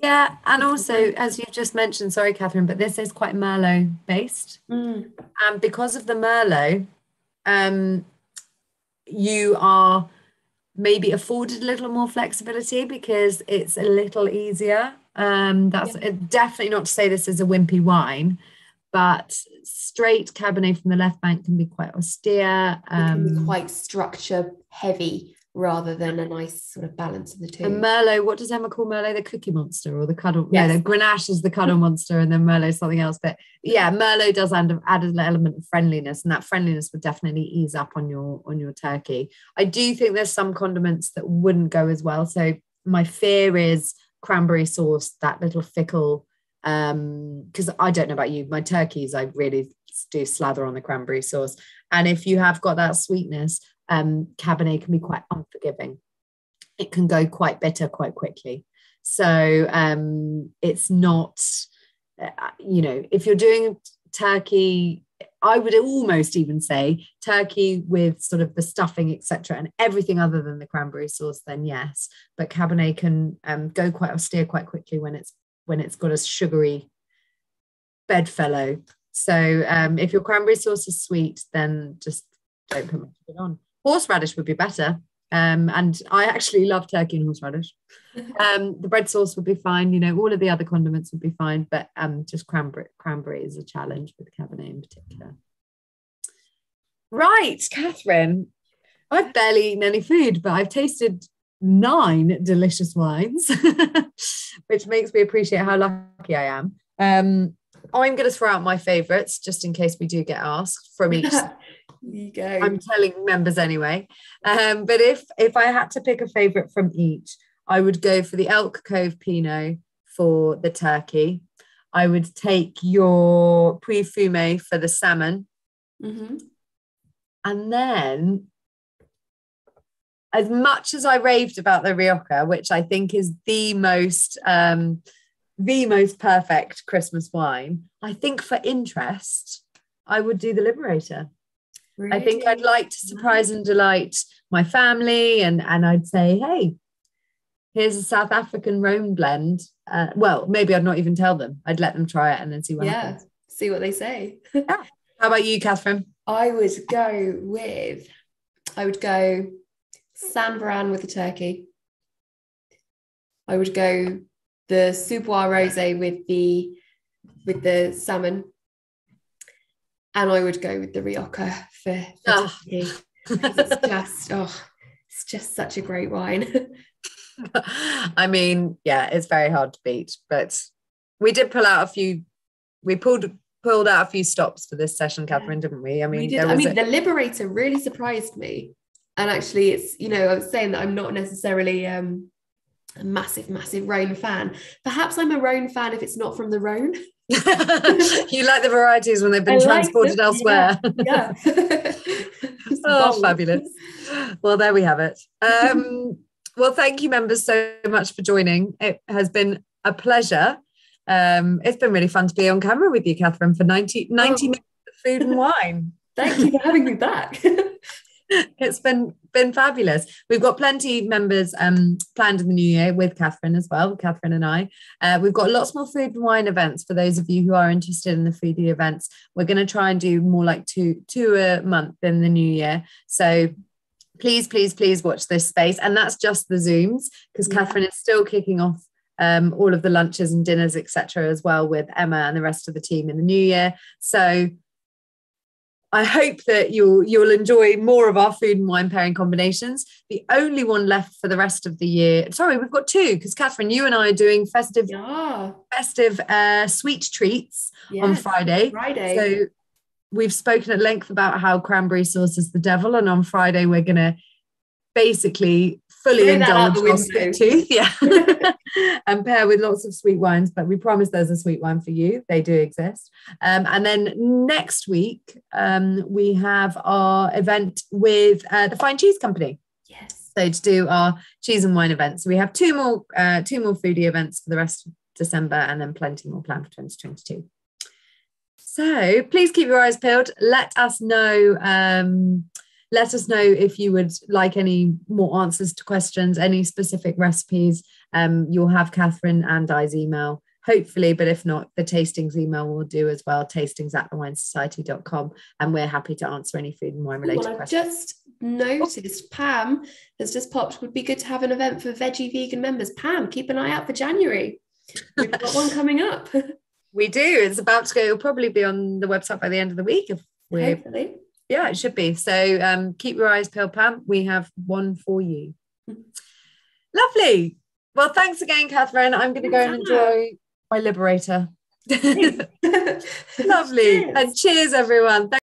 And also, as you've just mentioned, sorry, Catherine, but this is quite Merlot based. And because of the Merlot, you are maybe afforded a little more flexibility because it's a little easier. That's definitely not to say this is a wimpy wine, but straight Cabernet from the left bank can be quite austere. It can be quite structure heavy rather than a nice sort of balance of the two. And Merlot, what does Emma call Merlot? The cookie monster or the cuddle? Yes. No, the Grenache is the cuddle monster, and then Merlot is something else. But yeah, Merlot does add an element of friendliness, and that friendliness would definitely ease up on your turkey. I do think there's some condiments that wouldn't go as well. So my fear is cranberry sauce, that little fickle, because I don't know about you, my turkeys, I really do slather on the cranberry sauce. And if you have got that sweetness, Cabernet can be quite unforgiving. It can go quite bitter quite quickly. So it's not, if you're doing turkey, I would almost even say turkey with sort of the stuffing, etc., and everything other than the cranberry sauce, then yes. But Cabernet can go quite austere quite quickly when it's got a sugary bedfellow. So if your cranberry sauce is sweet, then just don't put much of it on. Horseradish would be better. And I actually love turkey and horseradish. The bread sauce would be fine. All of the other condiments would be fine. But just cranberry is a challenge with Cabernet in particular. Right, Catherine. I've barely eaten any food, but I've tasted 9 delicious wines, which makes me appreciate how lucky I am. I'm going to throw out my favourites just in case we do get asked from each. You go. I'm telling members anyway. But if I had to pick a favourite from each, I would go for the Elk Cove Pinot for the turkey. I would take your Pouilly-Fumé for the salmon. Mm-hmm. And then, as much as I raved about the Rioja, which I think is the most perfect Christmas wine, I think for interest, I would do the Liberator. Really? I think I'd like to surprise and delight my family, and I'd say, hey, here's a South African Rhone blend. Well, maybe I'd not even tell them. I'd let them try it and then see what happens. See what they say. Yeah. How about you, Catherine? I would go Saint-Véran with the turkey. I would go the Soubois Rosé with the salmon. And I would go with the Rioja for turkey. It's just such a great wine. I mean, yeah, it's very hard to beat, but we did pulled out a few stops for this session, Catherine, didn't we? I mean, the Liberator really surprised me. And actually it's, I was saying that I'm not necessarily a massive Rhone fan. Perhaps I'm a Rhone fan if it's not from the Rhone. You like the varieties when they've been transported elsewhere. Yeah. Oh, fabulous. Well, there we have it. Well, thank you, members, so much for joining. It has been a pleasure. It's been really fun to be on camera with you, Catherine, for 90 minutes of food and wine. Thank you for having me back. It's been fabulous. We've got plenty of members planned in the new year with Catherine as well, Catherine and I. We've got lots more food and wine events for those of you who are interested in the foodie events. We're going to try and do more like two a month in the new year. So please watch this space. And that's just the Zooms, because Catherine is still kicking off all of the lunches and dinners, etc., as well with Emma and the rest of the team in the new year. So I hope that you'll enjoy more of our food and wine pairing combinations. The only one left for the rest of the year. Sorry, we've got 2, because Catherine, you and I are doing festive sweet treats on Friday. So we've spoken at length about how cranberry sauce is the devil, and on Friday we're going to basically fully indulge our sweet tooth, and pair with lots of sweet wines. But we promise there's a sweet wine for you. They do exist. And then next week we have our event with the Fine Cheese Company. Yes. So to do our cheese and wine events. So we have two more foodie events for the rest of December, and then plenty more planned for 2022. So please keep your eyes peeled. Let us know. Let us know if you would like any more answers to questions, any specific recipes. You'll have Catherine and I's email, hopefully, but if not, the tastings email will do as well, tastings@thewinesociety.com, and we're happy to answer any food and wine related questions. I've just noticed Pam has just popped, would be good to have an event for veggie vegan members. Pam, keep an eye out for January. We've got one coming up. We do. It's about to go. It'll probably be on the website by the end of the week. If we're, hopefully. Yeah, it should be. So keep your eyes peeled, Pam. We have one for you. Lovely. Well, thanks again, Catherine. I'm going to go and enjoy my Liberator. Lovely. Cheers. And cheers, everyone.